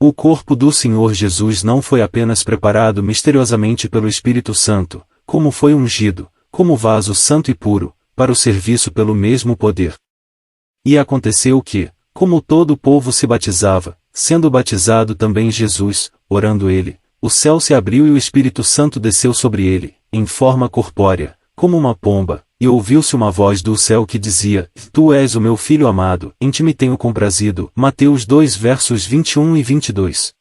Speaker 1: O corpo do Senhor Jesus não foi apenas preparado misteriosamente pelo Espírito Santo, como foi ungido, como vaso santo e puro, para o serviço pelo mesmo poder. E aconteceu que, como todo o povo se batizava, sendo batizado também Jesus, orando ele, o céu se abriu e o Espírito Santo desceu sobre ele, em forma corpórea, como uma pomba, e ouviu-se uma voz do céu que dizia: Tu és o meu filho amado, em ti me tenho comprazido. Mateus 2 versos 21 e 22.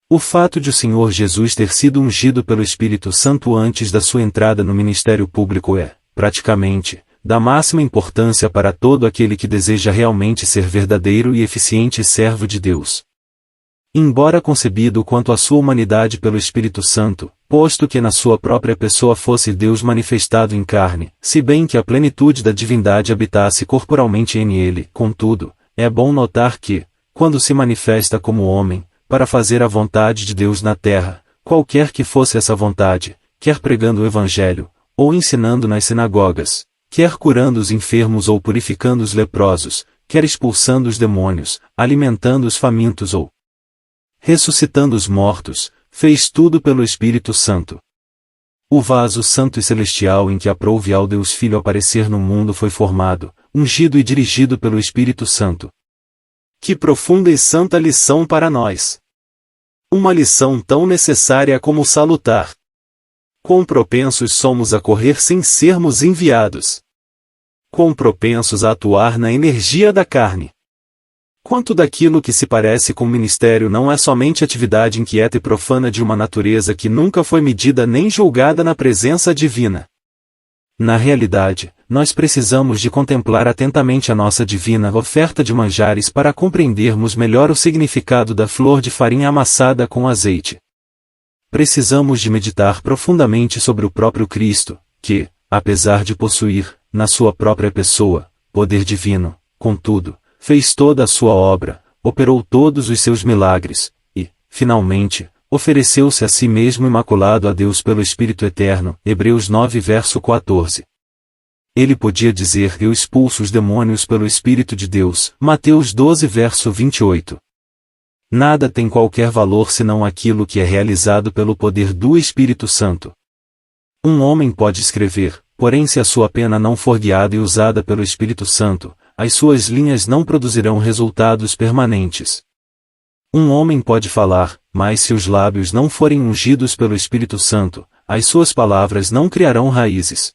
Speaker 1: O fato de o Senhor Jesus ter sido ungido pelo Espírito Santo antes da sua entrada no ministério público é, praticamente, da máxima importância para todo aquele que deseja realmente ser verdadeiro e eficiente servo de Deus. Embora concebido quanto à sua humanidade pelo Espírito Santo, posto que na sua própria pessoa fosse Deus manifestado em carne, se bem que a plenitude da divindade habitasse corporalmente em ele, contudo, é bom notar que, quando se manifesta como homem, para fazer a vontade de Deus na terra, qualquer que fosse essa vontade, quer pregando o Evangelho, ou ensinando nas sinagogas, quer curando os enfermos ou purificando os leprosos, quer expulsando os demônios, alimentando os famintos ou ressuscitando os mortos, fez tudo pelo Espírito Santo. O vaso santo e celestial em que aprouve ao Deus Filho aparecer no mundo foi formado, ungido e dirigido pelo Espírito Santo. Que profunda e santa lição para nós! Uma lição tão necessária como salutar. Quão propensos somos a correr sem sermos enviados! Quão propensos a atuar na energia da carne! Quanto daquilo que se parece com ministério não é somente atividade inquieta e profana de uma natureza que nunca foi medida nem julgada na presença divina. Na realidade, nós precisamos de contemplar atentamente a nossa divina oferta de manjares para compreendermos melhor o significado da flor de farinha amassada com azeite. Precisamos de meditar profundamente sobre o próprio Cristo, que, apesar de possuir, na sua própria pessoa, poder divino, contudo, fez toda a sua obra, operou todos os seus milagres, e, finalmente, ofereceu-se a si mesmo imaculado a Deus pelo Espírito Eterno. Hebreus 9 verso 14. Ele podia dizer: Eu expulso os demônios pelo Espírito de Deus. Mateus 12 verso 28. Nada tem qualquer valor senão aquilo que é realizado pelo poder do Espírito Santo. Um homem pode escrever, porém se a sua pena não for guiada e usada pelo Espírito Santo, as suas linhas não produzirão resultados permanentes. Um homem pode falar, mas se os lábios não forem ungidos pelo Espírito Santo, as suas palavras não criarão raízes.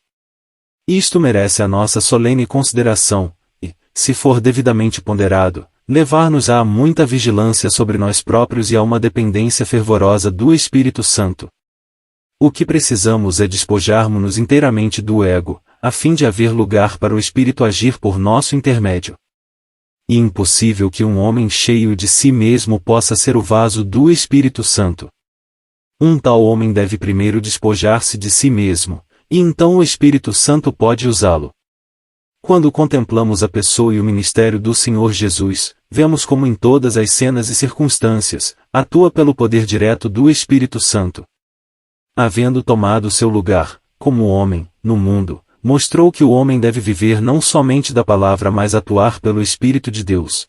Speaker 1: Isto merece a nossa solene consideração, e, se for devidamente ponderado, levar-nos a muita vigilância sobre nós próprios e a uma dependência fervorosa do Espírito Santo. O que precisamos é despojarmos-nos inteiramente do ego, a fim de haver lugar para o Espírito agir por nosso intermédio. E impossível que um homem cheio de si mesmo possa ser o vaso do Espírito Santo. Um tal homem deve primeiro despojar-se de si mesmo, E então o Espírito Santo pode usá-lo. Quando contemplamos a pessoa e o ministério do Senhor Jesus, vemos como em todas as cenas e circunstâncias, atua pelo poder direto do Espírito Santo. Havendo tomado seu lugar, como homem, no mundo, mostrou que o homem deve viver não somente da palavra mas atuar pelo Espírito de Deus.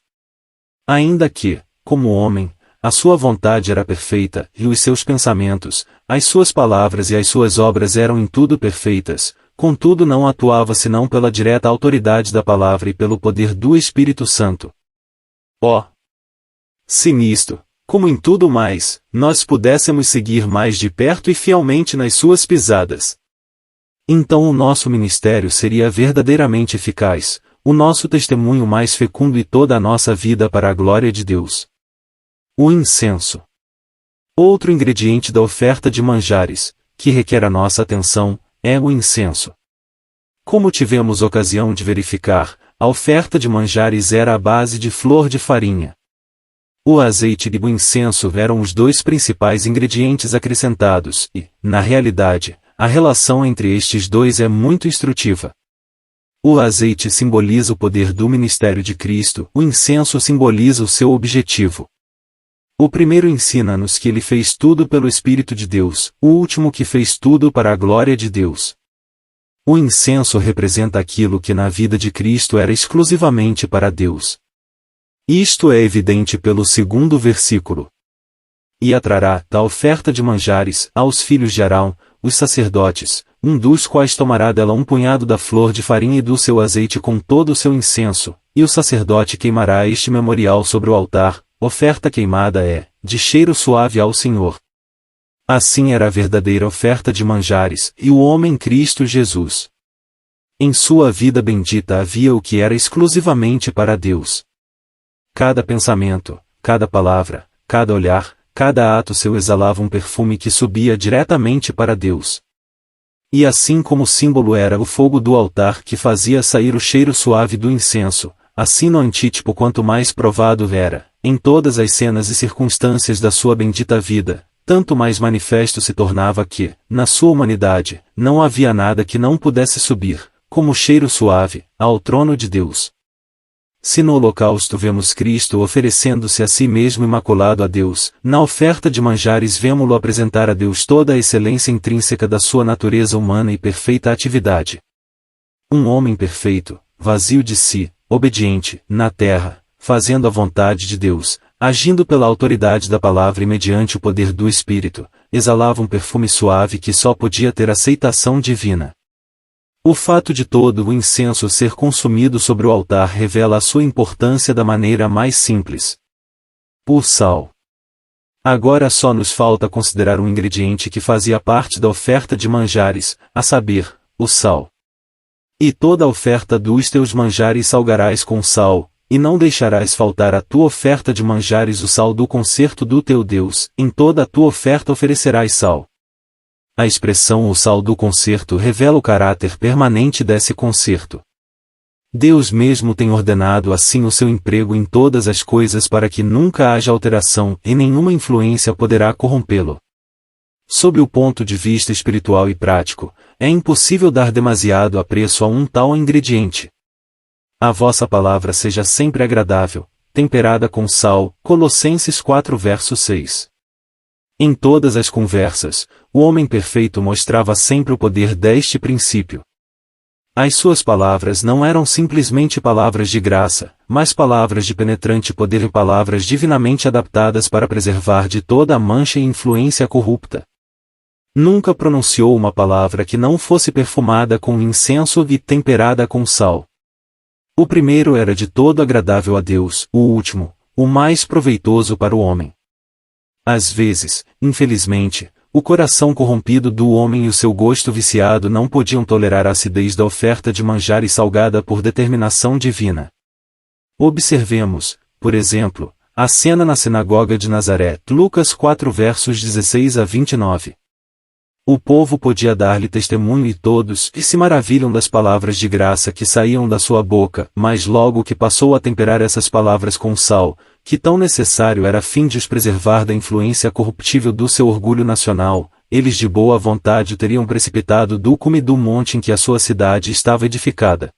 Speaker 1: Ainda que, como homem, a sua vontade era perfeita, e os seus pensamentos, as suas palavras e as suas obras eram em tudo perfeitas, contudo não atuava senão pela direta autoridade da palavra e pelo poder do Espírito Santo. Ó! Se nisto, como em tudo mais, nós pudéssemos seguir mais de perto e fielmente nas suas pisadas. Então o nosso ministério seria verdadeiramente eficaz, o nosso testemunho mais fecundo e toda a nossa vida para a glória de Deus. O incenso. Outro ingrediente da oferta de manjares, que requer a nossa atenção, é o incenso. Como tivemos ocasião de verificar, a oferta de manjares era à base de flor de farinha. O azeite e o incenso eram os dois principais ingredientes acrescentados e, na realidade, a relação entre estes dois é muito instrutiva. O azeite simboliza o poder do ministério de Cristo, o incenso simboliza o seu objetivo. O primeiro ensina-nos que ele fez tudo pelo Espírito de Deus, o último que fez tudo para a glória de Deus. O incenso representa aquilo que na vida de Cristo era exclusivamente para Deus. Isto é evidente pelo segundo versículo. E atrará da oferta de manjares aos filhos de Arão, os sacerdotes, um dos quais tomará dela um punhado da flor de farinha e do seu azeite com todo o seu incenso, e o sacerdote queimará este memorial sobre o altar. Oferta queimada é, de cheiro suave ao Senhor. Assim era a verdadeira oferta de manjares, e o homem Cristo Jesus. Em sua vida bendita havia o que era exclusivamente para Deus. Cada pensamento, cada palavra, cada olhar, cada ato seu exalava um perfume que subia diretamente para Deus. E assim como o símbolo era o fogo do altar que fazia sair o cheiro suave do incenso, assim no antítipo quanto mais provado era, em todas as cenas e circunstâncias da sua bendita vida, tanto mais manifesto se tornava que, na sua humanidade, não havia nada que não pudesse subir, como cheiro suave, ao trono de Deus. Se no holocausto vemos Cristo oferecendo-se a si mesmo imaculado a Deus, na oferta de manjares vemo-lo apresentar a Deus toda a excelência intrínseca da sua natureza humana e perfeita atividade. Um homem perfeito, vazio de si, obediente, na terra, fazendo a vontade de Deus, agindo pela autoridade da palavra e mediante o poder do Espírito, exalava um perfume suave que só podia ter aceitação divina. O fato de todo o incenso ser consumido sobre o altar revela a sua importância da maneira mais simples. O sal. Agora só nos falta considerar um ingrediente que fazia parte da oferta de manjares, a saber, o sal. E toda a oferta dos teus manjares salgarás com sal, e não deixarás faltar à tua oferta de manjares o sal do concerto do teu Deus, em toda a tua oferta oferecerás sal. A expressão o sal do concerto revela o caráter permanente desse concerto. Deus mesmo tem ordenado assim o seu emprego em todas as coisas para que nunca haja alteração e nenhuma influência poderá corrompê-lo. Sob o ponto de vista espiritual e prático, é impossível dar demasiado apreço a um tal ingrediente. A vossa palavra seja sempre agradável, temperada com sal. Colossenses 4 verso 6. Em todas as conversas, o homem perfeito mostrava sempre o poder deste princípio. As suas palavras não eram simplesmente palavras de graça, mas palavras de penetrante poder e palavras divinamente adaptadas para preservar de toda a mancha e influência corrupta. Nunca pronunciou uma palavra que não fosse perfumada com incenso e temperada com sal. O primeiro era de todo agradável a Deus, o último, o mais proveitoso para o homem. Às vezes, infelizmente, o coração corrompido do homem e o seu gosto viciado não podiam tolerar a acidez da oferta de manjares salgada por determinação divina. Observemos, por exemplo, a cena na sinagoga de Nazaré, Lucas 4 versos 16 a 29. O povo podia dar-lhe testemunho e todos se maravilham das palavras de graça que saíam da sua boca, mas logo que passou a temperar essas palavras com sal, que tão necessário era a fim de os preservar da influência corruptível do seu orgulho nacional, eles de boa vontade o teriam precipitado do cume do monte em que a sua cidade estava edificada.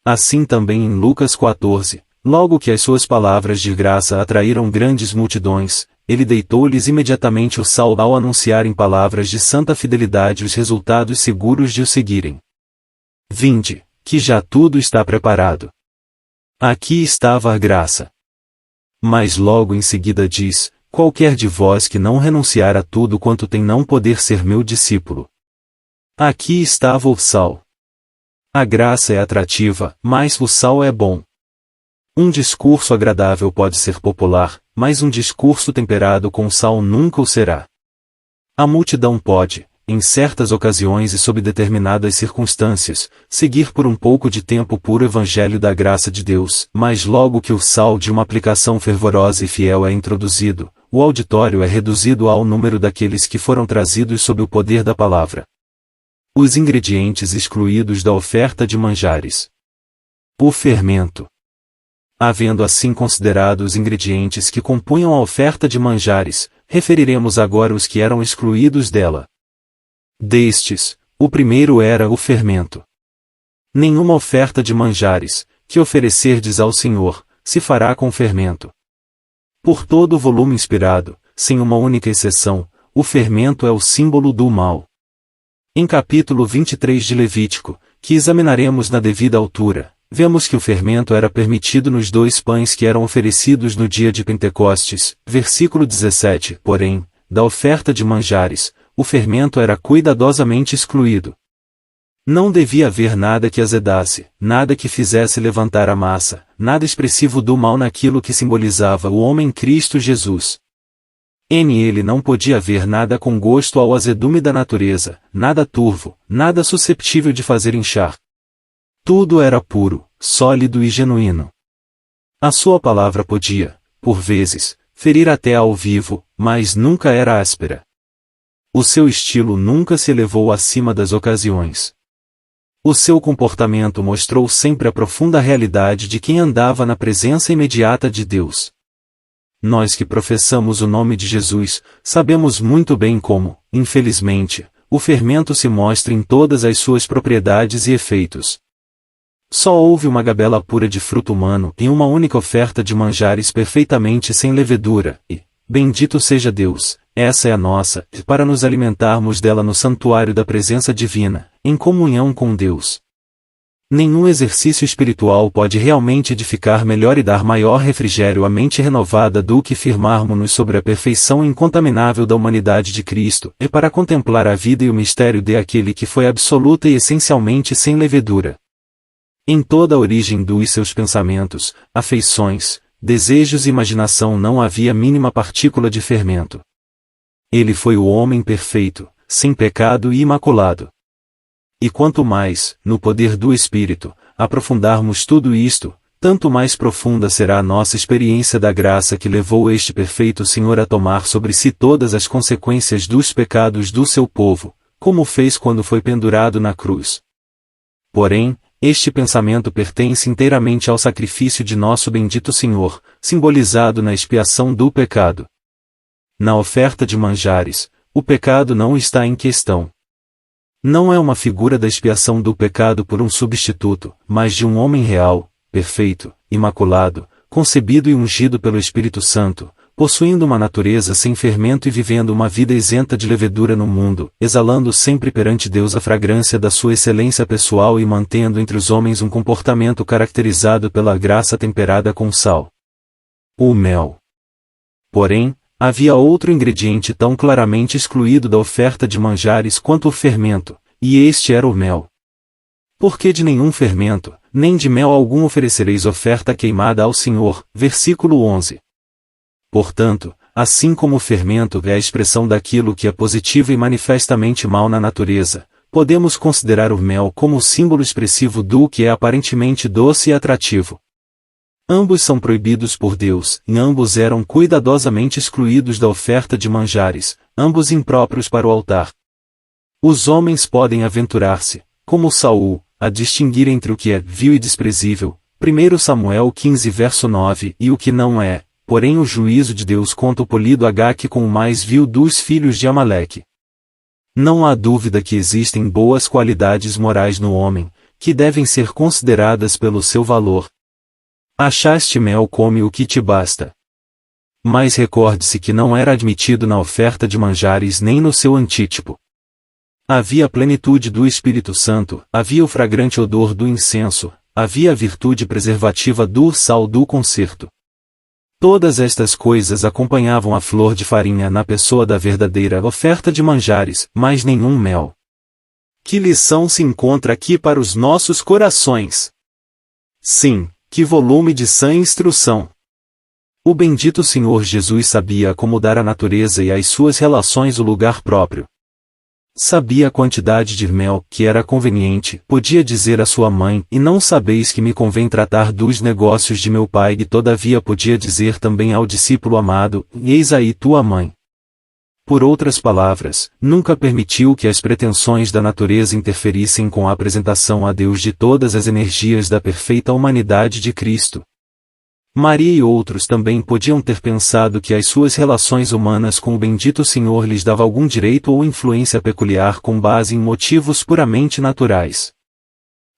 Speaker 1: Assim também em Lucas 14, logo que as suas palavras de graça atraíram grandes multidões, ele deitou-lhes imediatamente o sal ao anunciar em palavras de santa fidelidade os resultados seguros de o seguirem. Vinde, que já tudo está preparado. Aqui estava a graça. Mas logo em seguida diz, qualquer de vós que não renunciar a tudo quanto tem não poder ser meu discípulo. Aqui estava o sal. A graça é atrativa, mas o sal é bom. Um discurso agradável pode ser popular, mas um discurso temperado com sal nunca o será. A multidão pode, em certas ocasiões e sob determinadas circunstâncias, seguir por um pouco de tempo o puro evangelho da graça de Deus, mas logo que o sal de uma aplicação fervorosa e fiel é introduzido, o auditório é reduzido ao número daqueles que foram trazidos sob o poder da palavra. Os ingredientes excluídos da oferta de manjares. O fermento. Havendo assim considerado os ingredientes que compunham a oferta de manjares, referiremos agora os que eram excluídos dela. Destes, o primeiro era o fermento. Nenhuma oferta de manjares, que oferecerdes ao Senhor, se fará com fermento. Por todo o volume inspirado, sem uma única exceção, o fermento é o símbolo do mal. Em capítulo 23 de Levítico, que examinaremos na devida altura, vemos que o fermento era permitido nos 2 pães que eram oferecidos no dia de Pentecostes, versículo 17, porém, da oferta de manjares, o fermento era cuidadosamente excluído. Não devia haver nada que azedasse, nada que fizesse levantar a massa, nada expressivo do mal naquilo que simbolizava o homem Cristo Jesus. Nele não podia haver nada com gosto ao azedume da natureza, nada turvo, nada susceptível de fazer inchar. Tudo era puro, sólido e genuíno. A sua palavra podia, por vezes, ferir até ao vivo, mas nunca era áspera. O seu estilo nunca se elevou acima das ocasiões. O seu comportamento mostrou sempre a profunda realidade de quem andava na presença imediata de Deus. Nós que professamos o nome de Jesus, sabemos muito bem como, infelizmente, o fermento se mostra em todas as suas propriedades e efeitos. Só houve uma gabela pura de fruto humano em uma única oferta de manjares perfeitamente sem levedura, e, bendito seja Deus, essa é a nossa, para nos alimentarmos dela no santuário da presença divina, em comunhão com Deus. Nenhum exercício espiritual pode realmente edificar melhor e dar maior refrigério à mente renovada do que firmarmos-nos sobre a perfeição incontaminável da humanidade de Cristo, e para contemplar a vida e o mistério de aquele que foi absoluta e essencialmente sem levedura. Em toda a origem dos seus pensamentos, afeições, desejos e imaginação não havia mínima partícula de fermento. Ele foi o homem perfeito, sem pecado e imaculado. E quanto mais, no poder do Espírito, aprofundarmos tudo isto, tanto mais profunda será a nossa experiência da graça que levou este perfeito Senhor a tomar sobre si todas as consequências dos pecados do seu povo, como fez quando foi pendurado na cruz. Porém, este pensamento pertence inteiramente ao sacrifício de nosso bendito Senhor, simbolizado na expiação do pecado. Na oferta de manjares, o pecado não está em questão. Não é uma figura da expiação do pecado por um substituto, mas de um homem real, perfeito, imaculado, concebido e ungido pelo Espírito Santo, possuindo uma natureza sem fermento e vivendo uma vida isenta de levedura no mundo, exalando sempre perante Deus a fragrância da sua excelência pessoal e mantendo entre os homens um comportamento caracterizado pela graça temperada com sal. O mel. Porém, havia outro ingrediente tão claramente excluído da oferta de manjares quanto o fermento, e este era o mel. Porque de nenhum fermento, nem de mel algum oferecereis oferta queimada ao Senhor, versículo 11. Portanto, assim como o fermento é a expressão daquilo que é positivo e manifestamente mal na natureza, podemos considerar o mel como o símbolo expressivo do que é aparentemente doce e atrativo. Ambos são proibidos por Deus, e ambos eram cuidadosamente excluídos da oferta de manjares, ambos impróprios para o altar. Os homens podem aventurar-se, como Saul, a distinguir entre o que é vil e desprezível, 1 Samuel 15 verso 9, e o que não é, porém o juízo de Deus conta o polido Agaque com o mais vil dos filhos de Amaleque. Não há dúvida que existem boas qualidades morais no homem, que devem ser consideradas pelo seu valor. Achaste mel, come o que te basta. Mas recorde-se que não era admitido na oferta de manjares nem no seu antítipo. Havia a plenitude do Espírito Santo, havia o fragrante odor do incenso, havia a virtude preservativa do sal do concerto. Todas estas coisas acompanhavam a flor de farinha na pessoa da verdadeira oferta de manjares, mas nenhum mel. Que lição se encontra aqui para os nossos corações? Sim, que volume de sã instrução! O bendito Senhor Jesus sabia acomodar a natureza e às suas relações o lugar próprio. Sabia a quantidade de mel que era conveniente, podia dizer à sua mãe, e não sabeis que me convém tratar dos negócios de meu pai, e todavia podia dizer também ao discípulo amado, eis aí tua mãe. Por outras palavras, nunca permitiu que as pretensões da natureza interferissem com a apresentação a Deus de todas as energias da perfeita humanidade de Cristo. Maria e outros também podiam ter pensado que as suas relações humanas com o bendito Senhor lhes dava algum direito ou influência peculiar com base em motivos puramente naturais.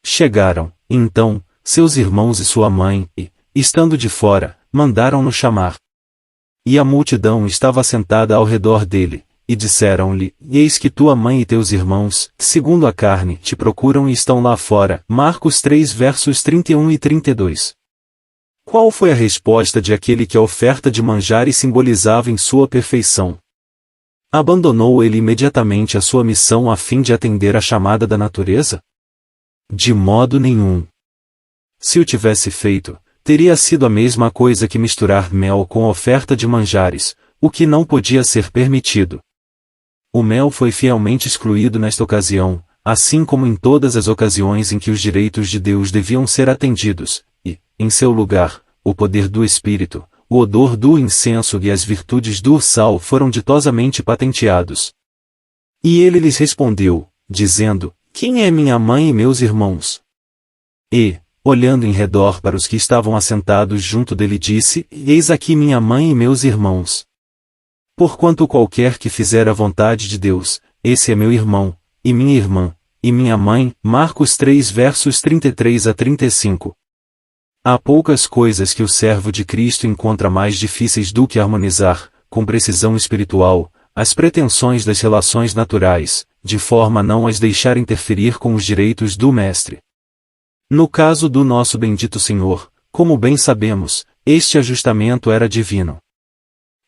Speaker 1: Chegaram, então, seus irmãos e sua mãe, e, estando de fora, mandaram-no chamar. E a multidão estava sentada ao redor dele, e disseram-lhe, eis que tua mãe e teus irmãos, segundo a carne, te procuram e estão lá fora. Marcos 3 versos 31 e 32. Qual foi a resposta de aquele que a oferta de manjares simbolizava em sua perfeição? Abandonou ele imediatamente a sua missão a fim de atender à chamada da natureza? De modo nenhum. Se o tivesse feito, teria sido a mesma coisa que misturar mel com a oferta de manjares, o que não podia ser permitido. O mel foi fielmente excluído nesta ocasião, assim como em todas as ocasiões em que os direitos de Deus deviam ser atendidos, e, em seu lugar, o poder do Espírito, o odor do incenso e as virtudes do sal foram ditosamente patenteados. E ele lhes respondeu, dizendo, quem é minha mãe e meus irmãos? E, olhando em redor para os que estavam assentados junto dele, disse, eis aqui minha mãe e meus irmãos. Porquanto qualquer que fizer a vontade de Deus, esse é meu irmão, e minha irmã, e minha mãe. Marcos 3 versos 33 a 35. Há poucas coisas que o servo de Cristo encontra mais difíceis do que harmonizar, com precisão espiritual, as pretensões das relações naturais, de forma a não as deixar interferir com os direitos do Mestre. No caso do nosso bendito Senhor, como bem sabemos, este ajustamento era divino.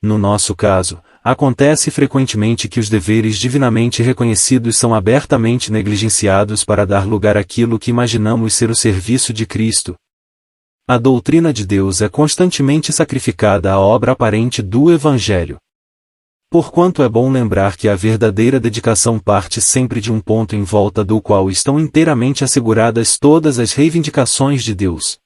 Speaker 1: No nosso caso, acontece frequentemente que os deveres divinamente reconhecidos são abertamente negligenciados para dar lugar àquilo que imaginamos ser o serviço de Cristo. A doutrina de Deus é constantemente sacrificada à obra aparente do Evangelho. Porquanto é bom lembrar que a verdadeira dedicação parte sempre de um ponto em volta do qual estão inteiramente asseguradas todas as reivindicações de Deus.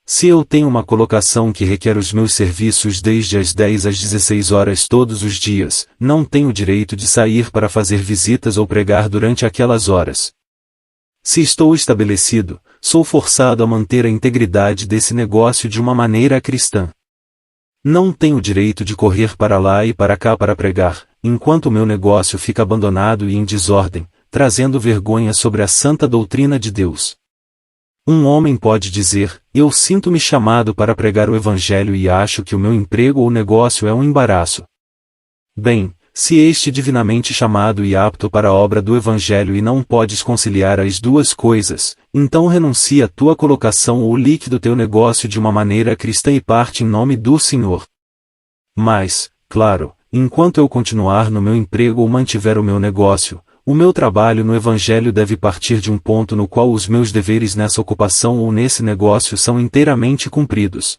Speaker 1: Se eu tenho uma colocação que requer os meus serviços desde as 10 às 16 horas todos os dias, não tenho direito de sair para fazer visitas ou pregar durante aquelas horas. Se estou estabelecido, sou forçado a manter a integridade desse negócio de uma maneira cristã. Não tenho direito de correr para lá e para cá para pregar, enquanto o meu negócio fica abandonado e em desordem, trazendo vergonha sobre a santa doutrina de Deus. Um homem pode dizer, eu sinto-me chamado para pregar o Evangelho e acho que o meu emprego ou negócio é um embaraço. Bem, se este divinamente chamado e apto para a obra do Evangelho e não podes conciliar as duas coisas, então renuncia à tua colocação ou liquida o teu negócio de uma maneira cristã e parte em nome do Senhor. Mas, claro, enquanto eu continuar no meu emprego ou mantiver o meu negócio, o meu trabalho no Evangelho deve partir de um ponto no qual os meus deveres nessa ocupação ou nesse negócio são inteiramente cumpridos.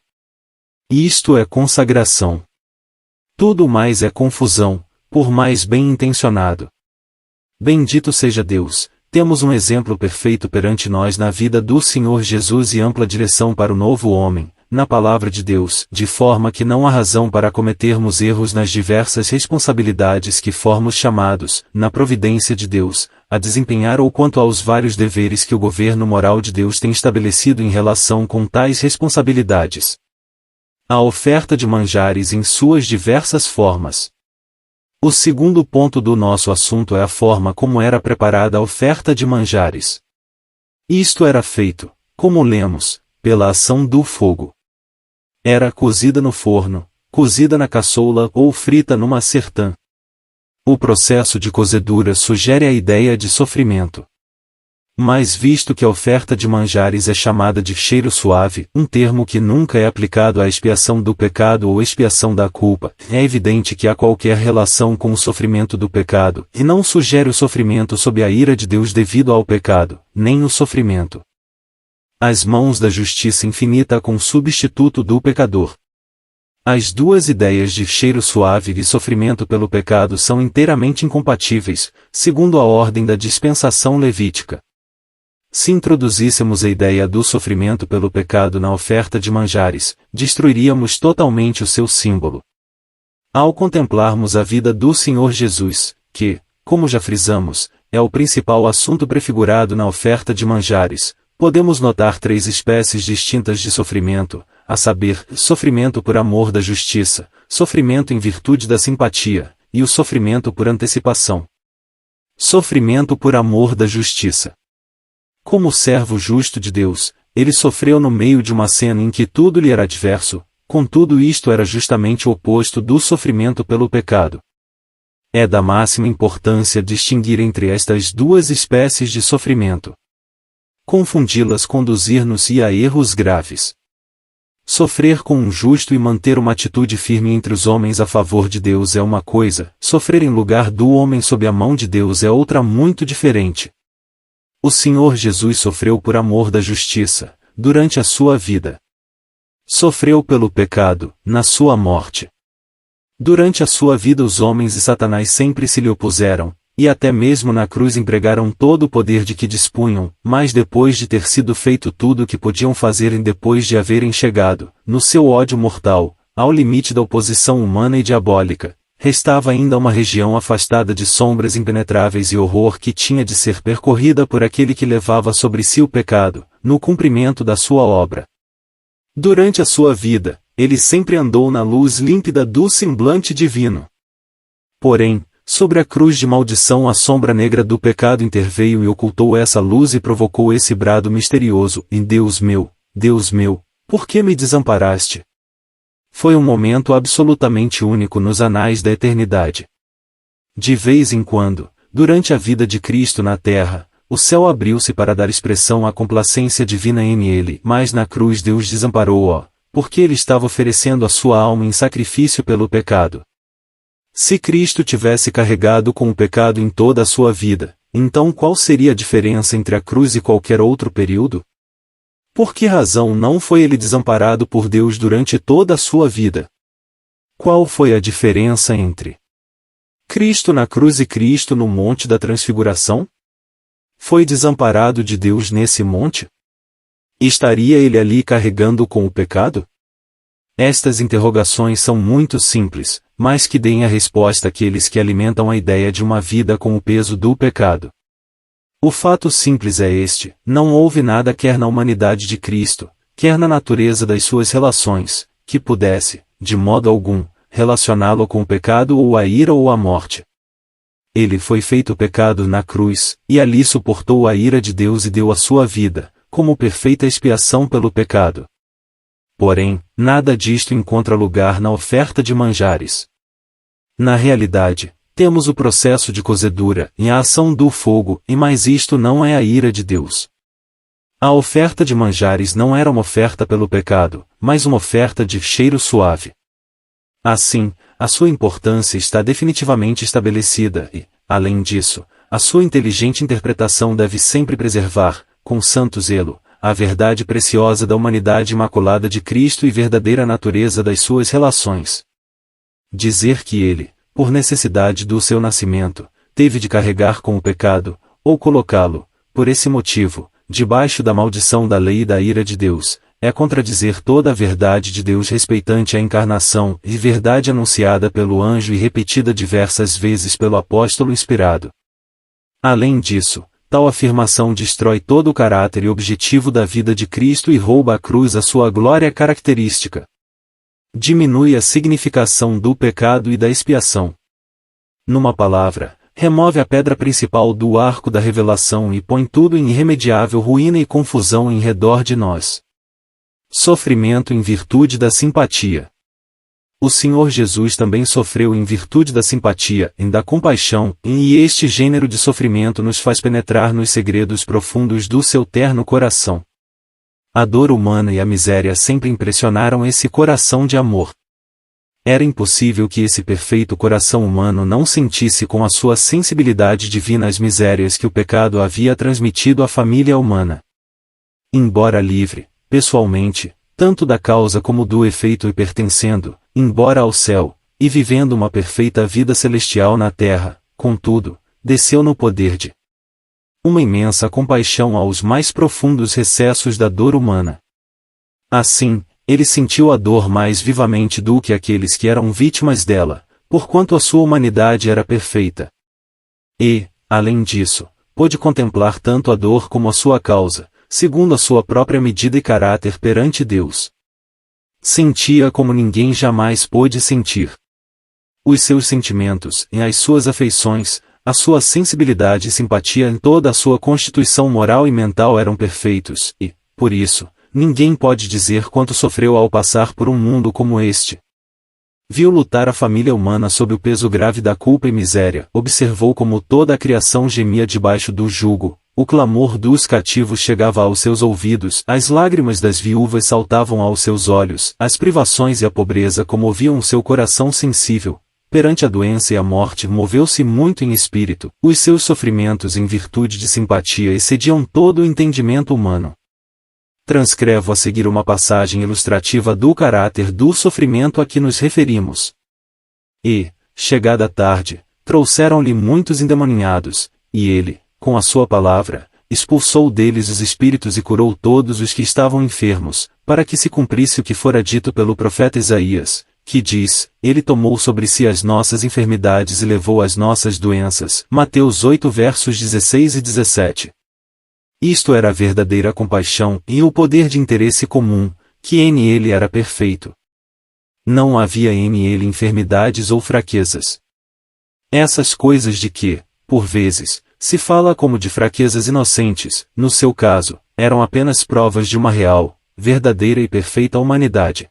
Speaker 1: Isto é consagração. Tudo mais é confusão, por mais bem intencionado. Bendito seja Deus, temos um exemplo perfeito perante nós na vida do Senhor Jesus e ampla direção para o novo homem, na palavra de Deus, de forma que não há razão para cometermos erros nas diversas responsabilidades que formos chamados, na providência de Deus, a desempenhar ou quanto aos vários deveres que o governo moral de Deus tem estabelecido em relação com tais responsabilidades. A oferta de manjares em suas diversas formas. O segundo ponto do nosso assunto é a forma como era preparada a oferta de manjares. Isto era feito, como lemos, pela ação do fogo. Era cozida no forno, cozida na caçoula ou frita numa sertã. O processo de cozedura sugere a ideia de sofrimento. Mas visto que a oferta de manjares é chamada de cheiro suave, um termo que nunca é aplicado à expiação do pecado ou expiação da culpa, é evidente que há qualquer relação com o sofrimento do pecado, e não sugere o sofrimento sob a ira de Deus devido ao pecado, nem o sofrimento às mãos da justiça infinita como substituto do pecador. As duas ideias de cheiro suave e sofrimento pelo pecado são inteiramente incompatíveis, segundo a ordem da dispensação levítica. Se introduzíssemos a ideia do sofrimento pelo pecado na oferta de manjares, destruiríamos totalmente o seu símbolo. Ao contemplarmos a vida do Senhor Jesus, que, como já frisamos, é o principal assunto prefigurado na oferta de manjares, podemos notar três espécies distintas de sofrimento, a saber, sofrimento por amor da justiça, sofrimento em virtude da simpatia, e o sofrimento por antecipação. Sofrimento por amor da justiça. Como servo justo de Deus, ele sofreu no meio de uma cena em que tudo lhe era adverso, contudo isto era justamente o oposto do sofrimento pelo pecado. É da máxima importância distinguir entre estas duas espécies de sofrimento. Confundi-las conduzir-nos-ia a erros graves. Sofrer com um justo e manter uma atitude firme entre os homens a favor de Deus é uma coisa, sofrer em lugar do homem sob a mão de Deus é outra muito diferente. O Senhor Jesus sofreu por amor da justiça, durante a sua vida. Sofreu pelo pecado, na sua morte. Durante a sua vida os homens e Satanás sempre se lhe opuseram, e até mesmo na cruz empregaram todo o poder de que dispunham, mas depois de ter sido feito tudo o que podiam fazer e depois de haverem chegado, no seu ódio mortal, ao limite da oposição humana e diabólica, restava ainda uma região afastada de sombras impenetráveis e horror que tinha de ser percorrida por aquele que levava sobre si o pecado, no cumprimento da sua obra. Durante a sua vida, ele sempre andou na luz límpida do semblante divino. Porém, sobre a cruz de maldição a sombra negra do pecado interveio e ocultou essa luz e provocou esse brado misterioso, em Deus meu, por que me desamparaste? Foi um momento absolutamente único nos anais da eternidade. De vez em quando, durante a vida de Cristo na terra, o céu abriu-se para dar expressão à complacência divina em ele, mas na cruz Deus desamparou-o, porque ele estava oferecendo a sua alma em sacrifício pelo pecado. Se Cristo tivesse carregado com o pecado em toda a sua vida, então qual seria a diferença entre a cruz e qualquer outro período? Por que razão não foi ele desamparado por Deus durante toda a sua vida? Qual foi a diferença entre Cristo na cruz e Cristo no Monte da Transfiguração? Foi desamparado de Deus nesse monte? Estaria ele ali carregando com o pecado? Estas interrogações são muito simples, mas que deem a resposta àqueles que alimentam a ideia de uma vida com o peso do pecado. O fato simples é este: não houve nada quer na humanidade de Cristo, quer na natureza das suas relações, que pudesse, de modo algum, relacioná-lo com o pecado ou a ira ou a morte. Ele foi feito pecado na cruz, e ali suportou a ira de Deus e deu a sua vida, como perfeita expiação pelo pecado. Porém, nada disto encontra lugar na oferta de manjares. Na realidade, temos o processo de cozedura e a ação do fogo, e mais isto não é a ira de Deus. A oferta de manjares não era uma oferta pelo pecado, mas uma oferta de cheiro suave. Assim, a sua importância está definitivamente estabelecida e, além disso, a sua inteligente interpretação deve sempre preservar, com santo zelo, a verdade preciosa da humanidade imaculada de Cristo e verdadeira natureza das suas relações. Dizer que ele, por necessidade do seu nascimento, teve de carregar com o pecado, ou colocá-lo, por esse motivo, debaixo da maldição da lei e da ira de Deus, é contradizer toda a verdade de Deus respeitante à encarnação e verdade anunciada pelo anjo e repetida diversas vezes pelo apóstolo inspirado. Além disso, tal afirmação destrói todo o caráter e objetivo da vida de Cristo e rouba à cruz a sua glória característica. Diminui a significação do pecado e da expiação. Numa palavra, remove a pedra principal do arco da revelação e põe tudo em irremediável ruína e confusão em redor de nós. Sofrimento em virtude da simpatia. O Senhor Jesus também sofreu em virtude da simpatia e da compaixão, e este gênero de sofrimento nos faz penetrar nos segredos profundos do seu terno coração. A dor humana e a miséria sempre impressionaram esse coração de amor. Era impossível que esse perfeito coração humano não sentisse com a sua sensibilidade divina as misérias que o pecado havia transmitido à família humana. Embora livre, pessoalmente, tanto da causa como do efeito e pertencendo, embora ao céu, e vivendo uma perfeita vida celestial na terra, contudo, desceu no poder de uma imensa compaixão aos mais profundos recessos da dor humana. Assim, ele sentiu a dor mais vivamente do que aqueles que eram vítimas dela, porquanto a sua humanidade era perfeita. E, além disso, pôde contemplar tanto a dor como a sua causa, segundo a sua própria medida e caráter perante Deus. Sentia como ninguém jamais pôde sentir. Os seus sentimentos e as suas afeições, a sua sensibilidade e simpatia em toda a sua constituição moral e mental eram perfeitos, e, por isso, ninguém pode dizer quanto sofreu ao passar por um mundo como este. Viu lutar a família humana sob o peso grave da culpa e miséria, observou como toda a criação gemia debaixo do jugo, o clamor dos cativos chegava aos seus ouvidos, as lágrimas das viúvas saltavam aos seus olhos, as privações e a pobreza comoviam seu coração sensível. Perante a doença e a morte moveu-se muito em espírito, os seus sofrimentos em virtude de simpatia excediam todo o entendimento humano. Transcrevo a seguir uma passagem ilustrativa do caráter do sofrimento a que nos referimos. E, chegada a tarde, trouxeram-lhe muitos endemoninhados, e ele, com a sua palavra, expulsou deles os espíritos e curou todos os que estavam enfermos, para que se cumprisse o que fora dito pelo profeta Isaías, que diz, ele tomou sobre si as nossas enfermidades e levou as nossas doenças. Mateus 8 versos 16 e 17. Isto era a verdadeira compaixão e o poder de interesse comum, que em ele era perfeito. Não havia em ele enfermidades ou fraquezas. Essas coisas de que, por vezes, se fala como de fraquezas inocentes, no seu caso, eram apenas provas de uma real, verdadeira e perfeita humanidade.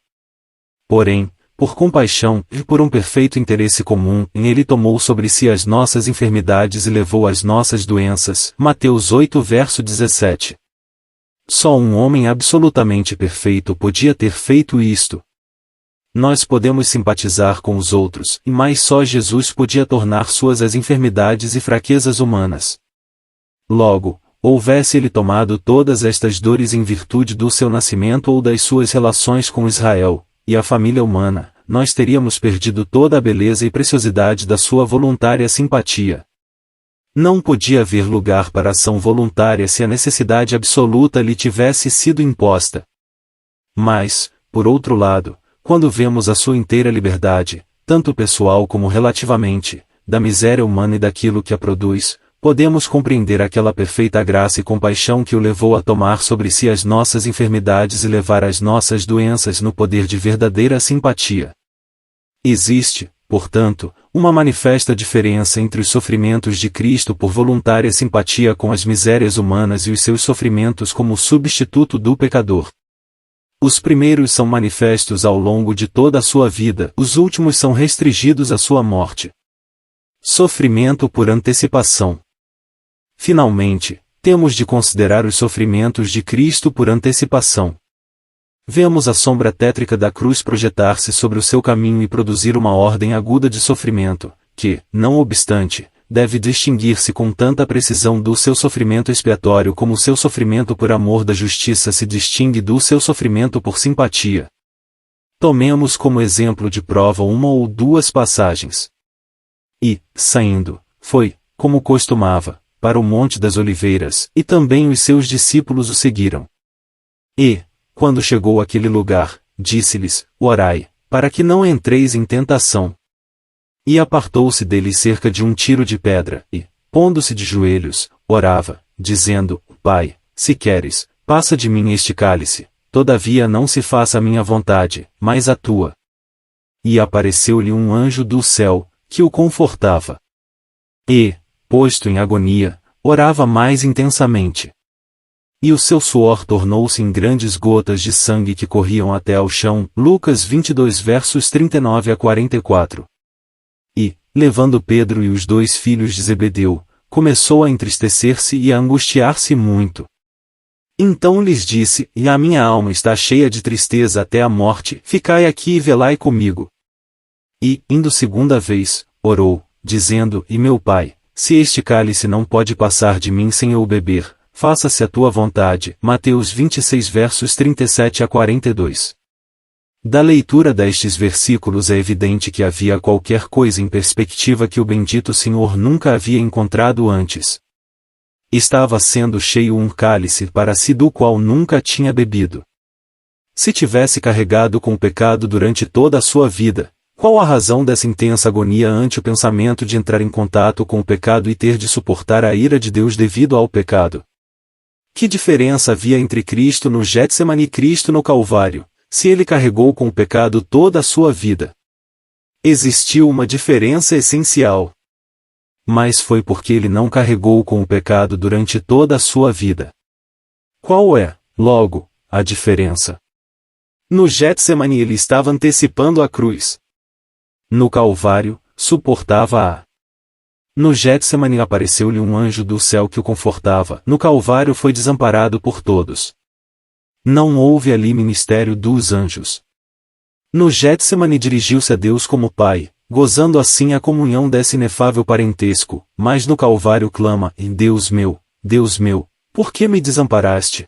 Speaker 1: Porém, por compaixão e por um perfeito interesse comum, ele tomou sobre si as nossas enfermidades e levou as nossas doenças. Mateus 8 verso 17. Só um homem absolutamente perfeito podia ter feito isto. Nós podemos simpatizar com os outros, mas só Jesus podia tornar suas as enfermidades e fraquezas humanas. Logo, houvesse ele tomado todas estas dores em virtude do seu nascimento ou das suas relações com Israel, e a família humana, nós teríamos perdido toda a beleza e preciosidade da sua voluntária simpatia. Não podia haver lugar para ação voluntária se a necessidade absoluta lhe tivesse sido imposta. Mas, por outro lado, quando vemos a sua inteira liberdade, tanto pessoal como relativamente, da miséria humana e daquilo que a produz, podemos compreender aquela perfeita graça e compaixão que o levou a tomar sobre si as nossas enfermidades e levar as nossas doenças no poder de verdadeira simpatia. Existe, portanto, uma manifesta diferença entre os sofrimentos de Cristo por voluntária simpatia com as misérias humanas e os seus sofrimentos como substituto do pecador. Os primeiros são manifestos ao longo de toda a sua vida, os últimos são restringidos à sua morte. Sofrimento por antecipação. Finalmente, temos de considerar os sofrimentos de Cristo por antecipação. Vemos a sombra tétrica da cruz projetar-se sobre o seu caminho e produzir uma ordem aguda de sofrimento, que, não obstante, deve distinguir-se com tanta precisão do seu sofrimento expiatório como o seu sofrimento por amor da justiça se distingue do seu sofrimento por simpatia. Tomemos como exemplo de prova uma ou duas passagens. E, saindo, foi, como costumava, para o Monte das Oliveiras, e também os seus discípulos o seguiram. E, quando chegou àquele lugar, disse-lhes, orai, para que não entreis em tentação. E apartou-se deles cerca de um tiro de pedra, e, pondo-se de joelhos, orava, dizendo, Pai, se queres, passa de mim este cálice, todavia não se faça a minha vontade, mas a tua. E apareceu-lhe um anjo do céu, que o confortava. E, posto em agonia, orava mais intensamente. E o seu suor tornou-se em grandes gotas de sangue que corriam até ao chão. Lucas 22 versos 39 a 44. E, levando Pedro e os 2 filhos de Zebedeu, começou a entristecer-se e a angustiar-se muito. Então lhes disse: E a minha alma está cheia de tristeza até a morte, ficai aqui e velai comigo. E, indo segunda vez, orou, dizendo: E meu Pai, se este cálice não pode passar de mim sem eu o beber, faça-se a tua vontade. Mateus 26 versos 37 a 42. Da leitura destes versículos é evidente que havia qualquer coisa em perspectiva que o bendito Senhor nunca havia encontrado antes. Estava sendo cheio um cálice para si do qual nunca tinha bebido. Se tivesse carregado com o pecado durante toda a sua vida, qual a razão dessa intensa agonia ante o pensamento de entrar em contato com o pecado e ter de suportar a ira de Deus devido ao pecado? Que diferença havia entre Cristo no Getsemane e Cristo no Calvário, se ele carregou com o pecado toda a sua vida? Existiu uma diferença essencial. Mas foi porque ele não carregou com o pecado durante toda a sua vida. Qual é, logo, a diferença? No Getsemane ele estava antecipando a cruz. No Calvário, suportava-a. No Getsemane apareceu-lhe um anjo do céu que o confortava. No Calvário foi desamparado por todos. Não houve ali ministério dos anjos. No Getsemane dirigiu-se a Deus como Pai, gozando assim a comunhão desse inefável parentesco, mas no Calvário clama: Deus meu, por que me desamparaste?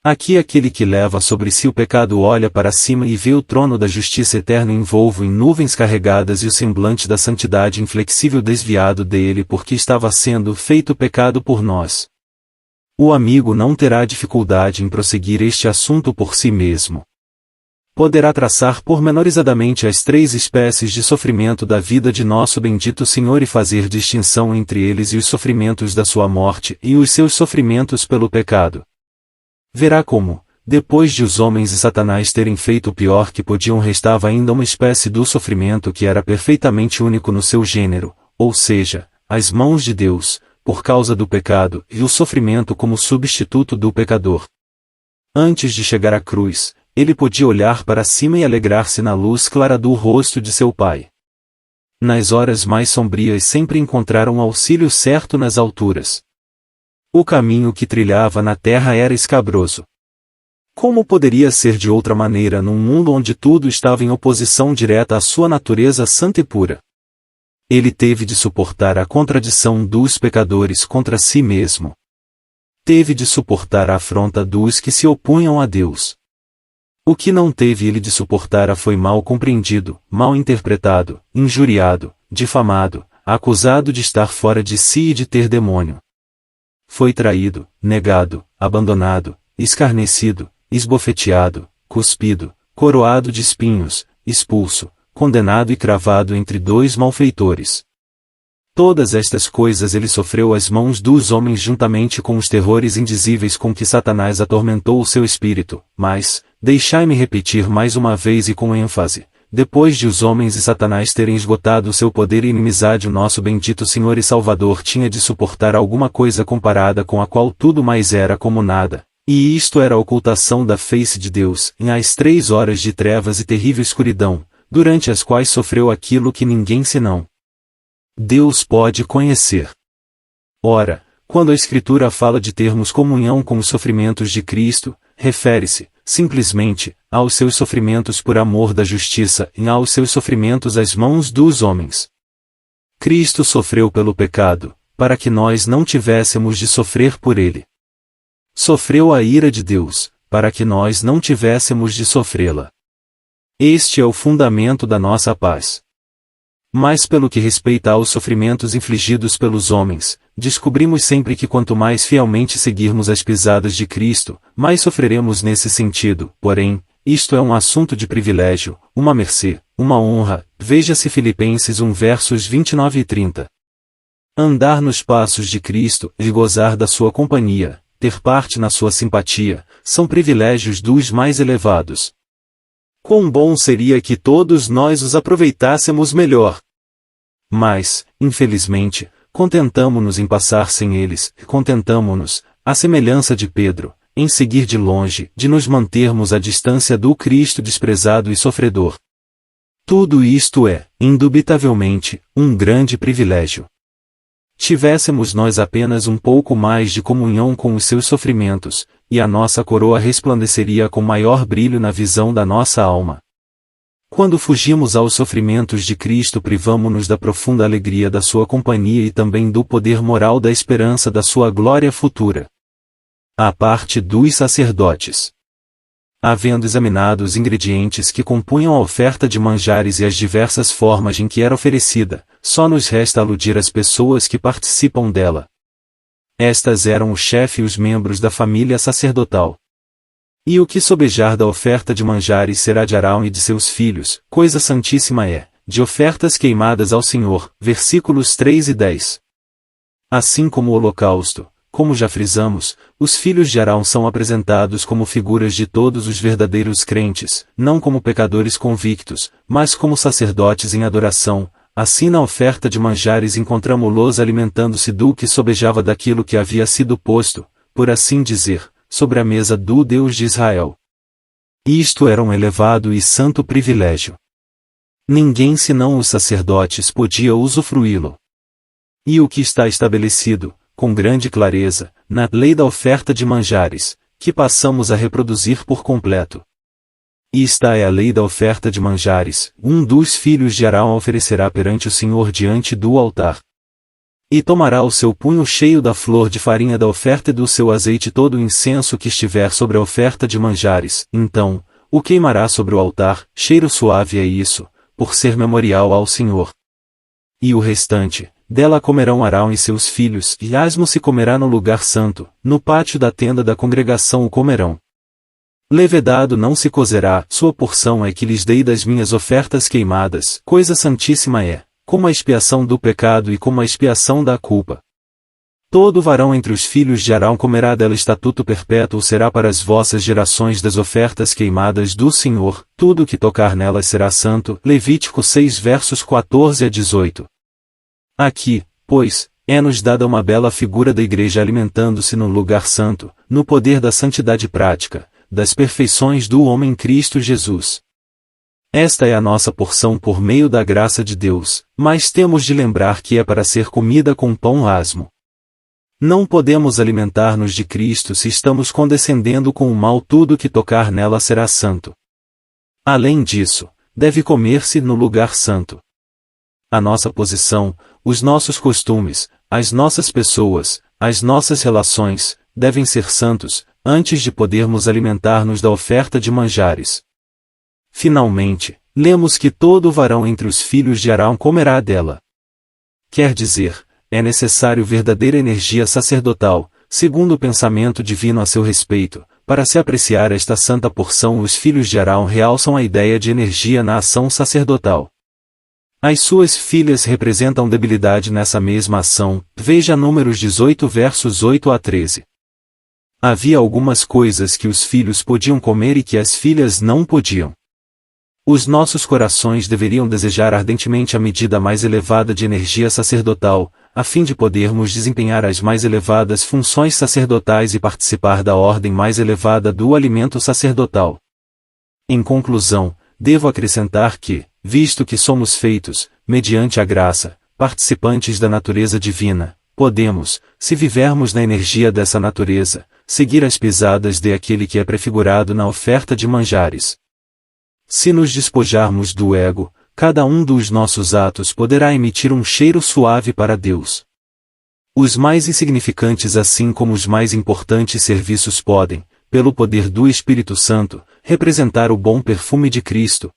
Speaker 1: Aqui aquele que leva sobre si o pecado olha para cima e vê o trono da justiça eterna envolvo em nuvens carregadas e o semblante da santidade inflexível desviado dele porque estava sendo feito pecado por nós. O amigo não terá dificuldade em prosseguir este assunto por si mesmo. Poderá traçar pormenorizadamente as 3 espécies de sofrimento da vida de nosso bendito Senhor e fazer distinção entre eles e os sofrimentos da sua morte e os seus sofrimentos pelo pecado. Verá como, depois de os homens e Satanás terem feito o pior que podiam, restava ainda uma espécie do sofrimento que era perfeitamente único no seu gênero, ou seja, as mãos de Deus, por causa do pecado, e o sofrimento como substituto do pecador. Antes de chegar à cruz, ele podia olhar para cima e alegrar-se na luz clara do rosto de seu Pai. Nas horas mais sombrias sempre encontraram auxílio certo nas alturas. O caminho que trilhava na terra era escabroso. Como poderia ser de outra maneira num mundo onde tudo estava em oposição direta à sua natureza santa e pura? Ele teve de suportar a contradição dos pecadores contra si mesmo. Teve de suportar a afronta dos que se opunham a Deus. O que não teve ele de suportar foi mal compreendido, mal interpretado, injuriado, difamado, acusado de estar fora de si e de ter demônio. Foi traído, negado, abandonado, escarnecido, esbofeteado, cuspido, coroado de espinhos, expulso, condenado e cravado entre 2 malfeitores. Todas estas coisas ele sofreu às mãos dos homens juntamente com os terrores indizíveis com que Satanás atormentou o seu espírito, mas, deixai-me repetir mais uma vez e com ênfase, depois de os homens e Satanás terem esgotado o seu poder e inimizade, o nosso bendito Senhor e Salvador tinha de suportar alguma coisa comparada com a qual tudo mais era como nada, e isto era a ocultação da face de Deus, em as 3 horas de trevas e terrível escuridão, durante as quais sofreu aquilo que ninguém senão Deus pode conhecer. Ora, quando a Escritura fala de termos comunhão com os sofrimentos de Cristo, refere-se, simplesmente, aos seus sofrimentos por amor da justiça e aos seus sofrimentos às mãos dos homens. Cristo sofreu pelo pecado, para que nós não tivéssemos de sofrer por ele. Sofreu a ira de Deus, para que nós não tivéssemos de sofrê-la. Este é o fundamento da nossa paz. Mas pelo que respeita aos sofrimentos infligidos pelos homens, descobrimos sempre que quanto mais fielmente seguirmos as pisadas de Cristo, mais sofreremos nesse sentido. Porém, isto é um assunto de privilégio, uma mercê, uma honra. Veja-se Filipenses 1 versos 29 e 30. Andar nos passos de Cristo e gozar da sua companhia, ter parte na sua simpatia, são privilégios dos mais elevados. Quão bom seria que todos nós os aproveitássemos melhor! Mas, infelizmente, contentamo-nos em passar sem eles, contentamo-nos, à semelhança de Pedro, em seguir de longe, de nos mantermos à distância do Cristo desprezado e sofredor. Tudo isto é, indubitavelmente, um grande privilégio. Tivéssemos nós apenas um pouco mais de comunhão com os seus sofrimentos, e a nossa coroa resplandeceria com maior brilho na visão da nossa alma. Quando fugimos aos sofrimentos de Cristo, privamo-nos da profunda alegria da sua companhia e também do poder moral da esperança da sua glória futura. A parte dos sacerdotes. Havendo examinado os ingredientes que compunham a oferta de manjares e as diversas formas em que era oferecida, só nos resta aludir às pessoas que participam dela. Estas eram o chefe e os membros da família sacerdotal. E o que sobejar da oferta de manjares será de Arão e de seus filhos, coisa santíssima é, de ofertas queimadas ao Senhor, versículos 3 e 10. Assim como o holocausto, como já frisamos, os filhos de Arão são apresentados como figuras de todos os verdadeiros crentes, não como pecadores convictos, mas como sacerdotes em adoração. Assim na oferta de manjares encontramo-los alimentando-se do que sobejava daquilo que havia sido posto, por assim dizer, sobre a mesa do Deus de Israel. Isto era um elevado e santo privilégio. Ninguém senão os sacerdotes podia usufruí-lo. E o que está estabelecido, com grande clareza, na lei da oferta de manjares, que passamos a reproduzir por completo. Esta é a lei da oferta de manjares: um dos filhos de Arão oferecerá perante o Senhor diante do altar. E tomará o seu punho cheio da flor de farinha da oferta e do seu azeite todo o incenso que estiver sobre a oferta de manjares, então, o queimará sobre o altar. Cheiro suave é isso, por ser memorial ao Senhor. E o restante, dela comerão Arão e seus filhos, e asmo se comerá no lugar santo, no pátio da tenda da congregação o comerão. Levedado não se cozerá, sua porção é que lhes dei das minhas ofertas queimadas, coisa santíssima é, como a expiação do pecado e como a expiação da culpa. Todo varão entre os filhos de Arão comerá dela, estatuto perpétuo será para as vossas gerações das ofertas queimadas do Senhor, tudo que tocar nelas será santo. Levítico 6 versos 14 a 18. Aqui, pois, é-nos dada uma bela figura da igreja alimentando-se no lugar santo, no poder da santidade prática, das perfeições do homem Cristo Jesus. Esta é a nossa porção por meio da graça de Deus, mas temos de lembrar que é para ser comida com pão asmo. Não podemos alimentar-nos de Cristo se estamos condescendendo com o mal. Tudo que tocar nela será santo. Além disso, deve comer-se no lugar santo. A nossa posição, os nossos costumes, as nossas pessoas, as nossas relações, devem ser santos, antes de podermos alimentar-nos da oferta de manjares. Finalmente, lemos que todo varão entre os filhos de Arão comerá dela. Quer dizer, é necessário verdadeira energia sacerdotal, segundo o pensamento divino a seu respeito, para se apreciar esta santa porção. Os filhos de Arão realçam a ideia de energia na ação sacerdotal. As suas filhas representam debilidade nessa mesma ação, veja Números 18 versos 8 a 13. Havia algumas coisas que os filhos podiam comer e que as filhas não podiam. Os nossos corações deveriam desejar ardentemente a medida mais elevada de energia sacerdotal, a fim de podermos desempenhar as mais elevadas funções sacerdotais e participar da ordem mais elevada do alimento sacerdotal. Em conclusão, devo acrescentar que, visto que somos feitos, mediante a graça, participantes da natureza divina, podemos, se vivermos na energia dessa natureza, seguir as pisadas de aquele que é prefigurado na oferta de manjares. Se nos despojarmos do ego, cada um dos nossos atos poderá emitir um cheiro suave para Deus. Os mais insignificantes assim como os mais importantes serviços podem, pelo poder do Espírito Santo, representar o bom perfume de Cristo.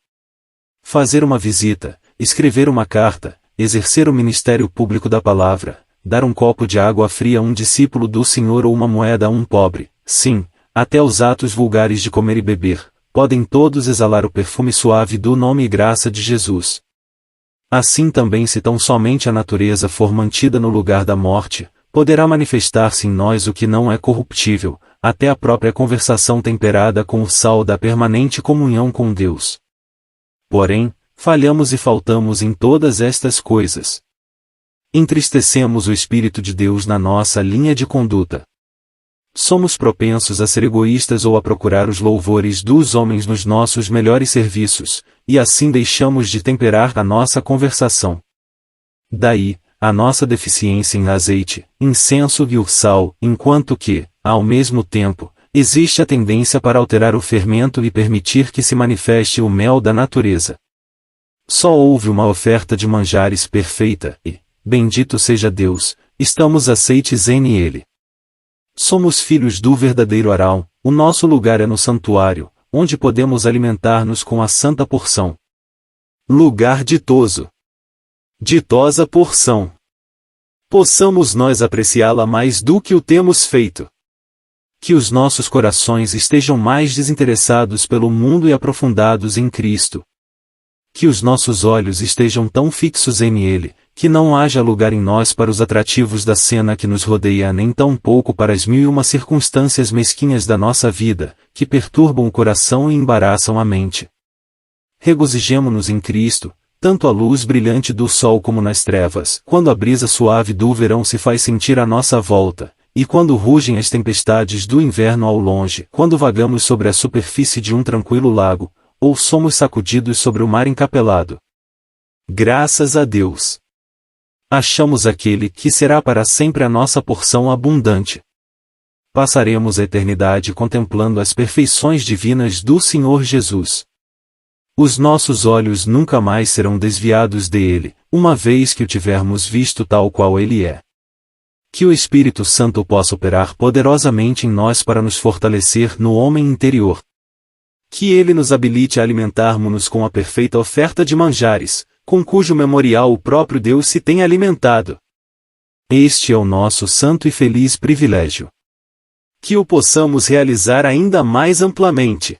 Speaker 1: Fazer uma visita, escrever uma carta, exercer o ministério público da palavra, dar um copo de água fria a um discípulo do Senhor ou uma moeda a um pobre, sim, até os atos vulgares de comer e beber, podem todos exalar o perfume suave do nome e graça de Jesus. Assim também, se tão somente a natureza for mantida no lugar da morte, poderá manifestar-se em nós o que não é corruptível, até a própria conversação temperada com o sal da permanente comunhão com Deus. Porém, falhamos e faltamos em todas estas coisas. entristecemos o Espírito de Deus na nossa linha de conduta. Somos propensos a ser egoístas ou a procurar os louvores dos homens nos nossos melhores serviços, e assim deixamos de temperar a nossa conversação. Daí, a nossa deficiência em azeite, incenso e o sal, enquanto que, ao mesmo tempo, existe a tendência para alterar o fermento e permitir que se manifeste o mel da natureza. Só houve uma oferta de manjares perfeita e, bendito seja Deus, estamos aceites nele. Somos filhos do verdadeiro Arão, o nosso lugar é no santuário, onde podemos alimentar-nos com a santa porção. Lugar ditoso. Ditosa porção. Possamos nós apreciá-la mais do que o temos feito. Que os nossos corações estejam mais desinteressados pelo mundo e aprofundados em Cristo. Que os nossos olhos estejam tão fixos em Ele, que não haja lugar em nós para os atrativos da cena que nos rodeia nem tampouco para as 1001 circunstâncias mesquinhas da nossa vida, que perturbam o coração e embaraçam a mente. Regozijemo-nos em Cristo, tanto à luz brilhante do sol como nas trevas, quando a brisa suave do verão se faz sentir à nossa volta, e quando rugem as tempestades do inverno ao longe, quando vagamos sobre a superfície de um tranquilo lago, ou somos sacudidos sobre o mar encapelado. Graças a Deus! Achamos aquele que será para sempre a nossa porção abundante. Passaremos a eternidade contemplando as perfeições divinas do Senhor Jesus. Os nossos olhos nunca mais serão desviados dele, uma vez que o tivermos visto tal qual ele é. Que o Espírito Santo possa operar poderosamente em nós para nos fortalecer no homem interior. Que ele nos habilite a alimentarmos-nos com a perfeita oferta de manjares, com cujo memorial o próprio Deus se tem alimentado. Este é o nosso santo e feliz privilégio. Que o possamos realizar ainda mais amplamente.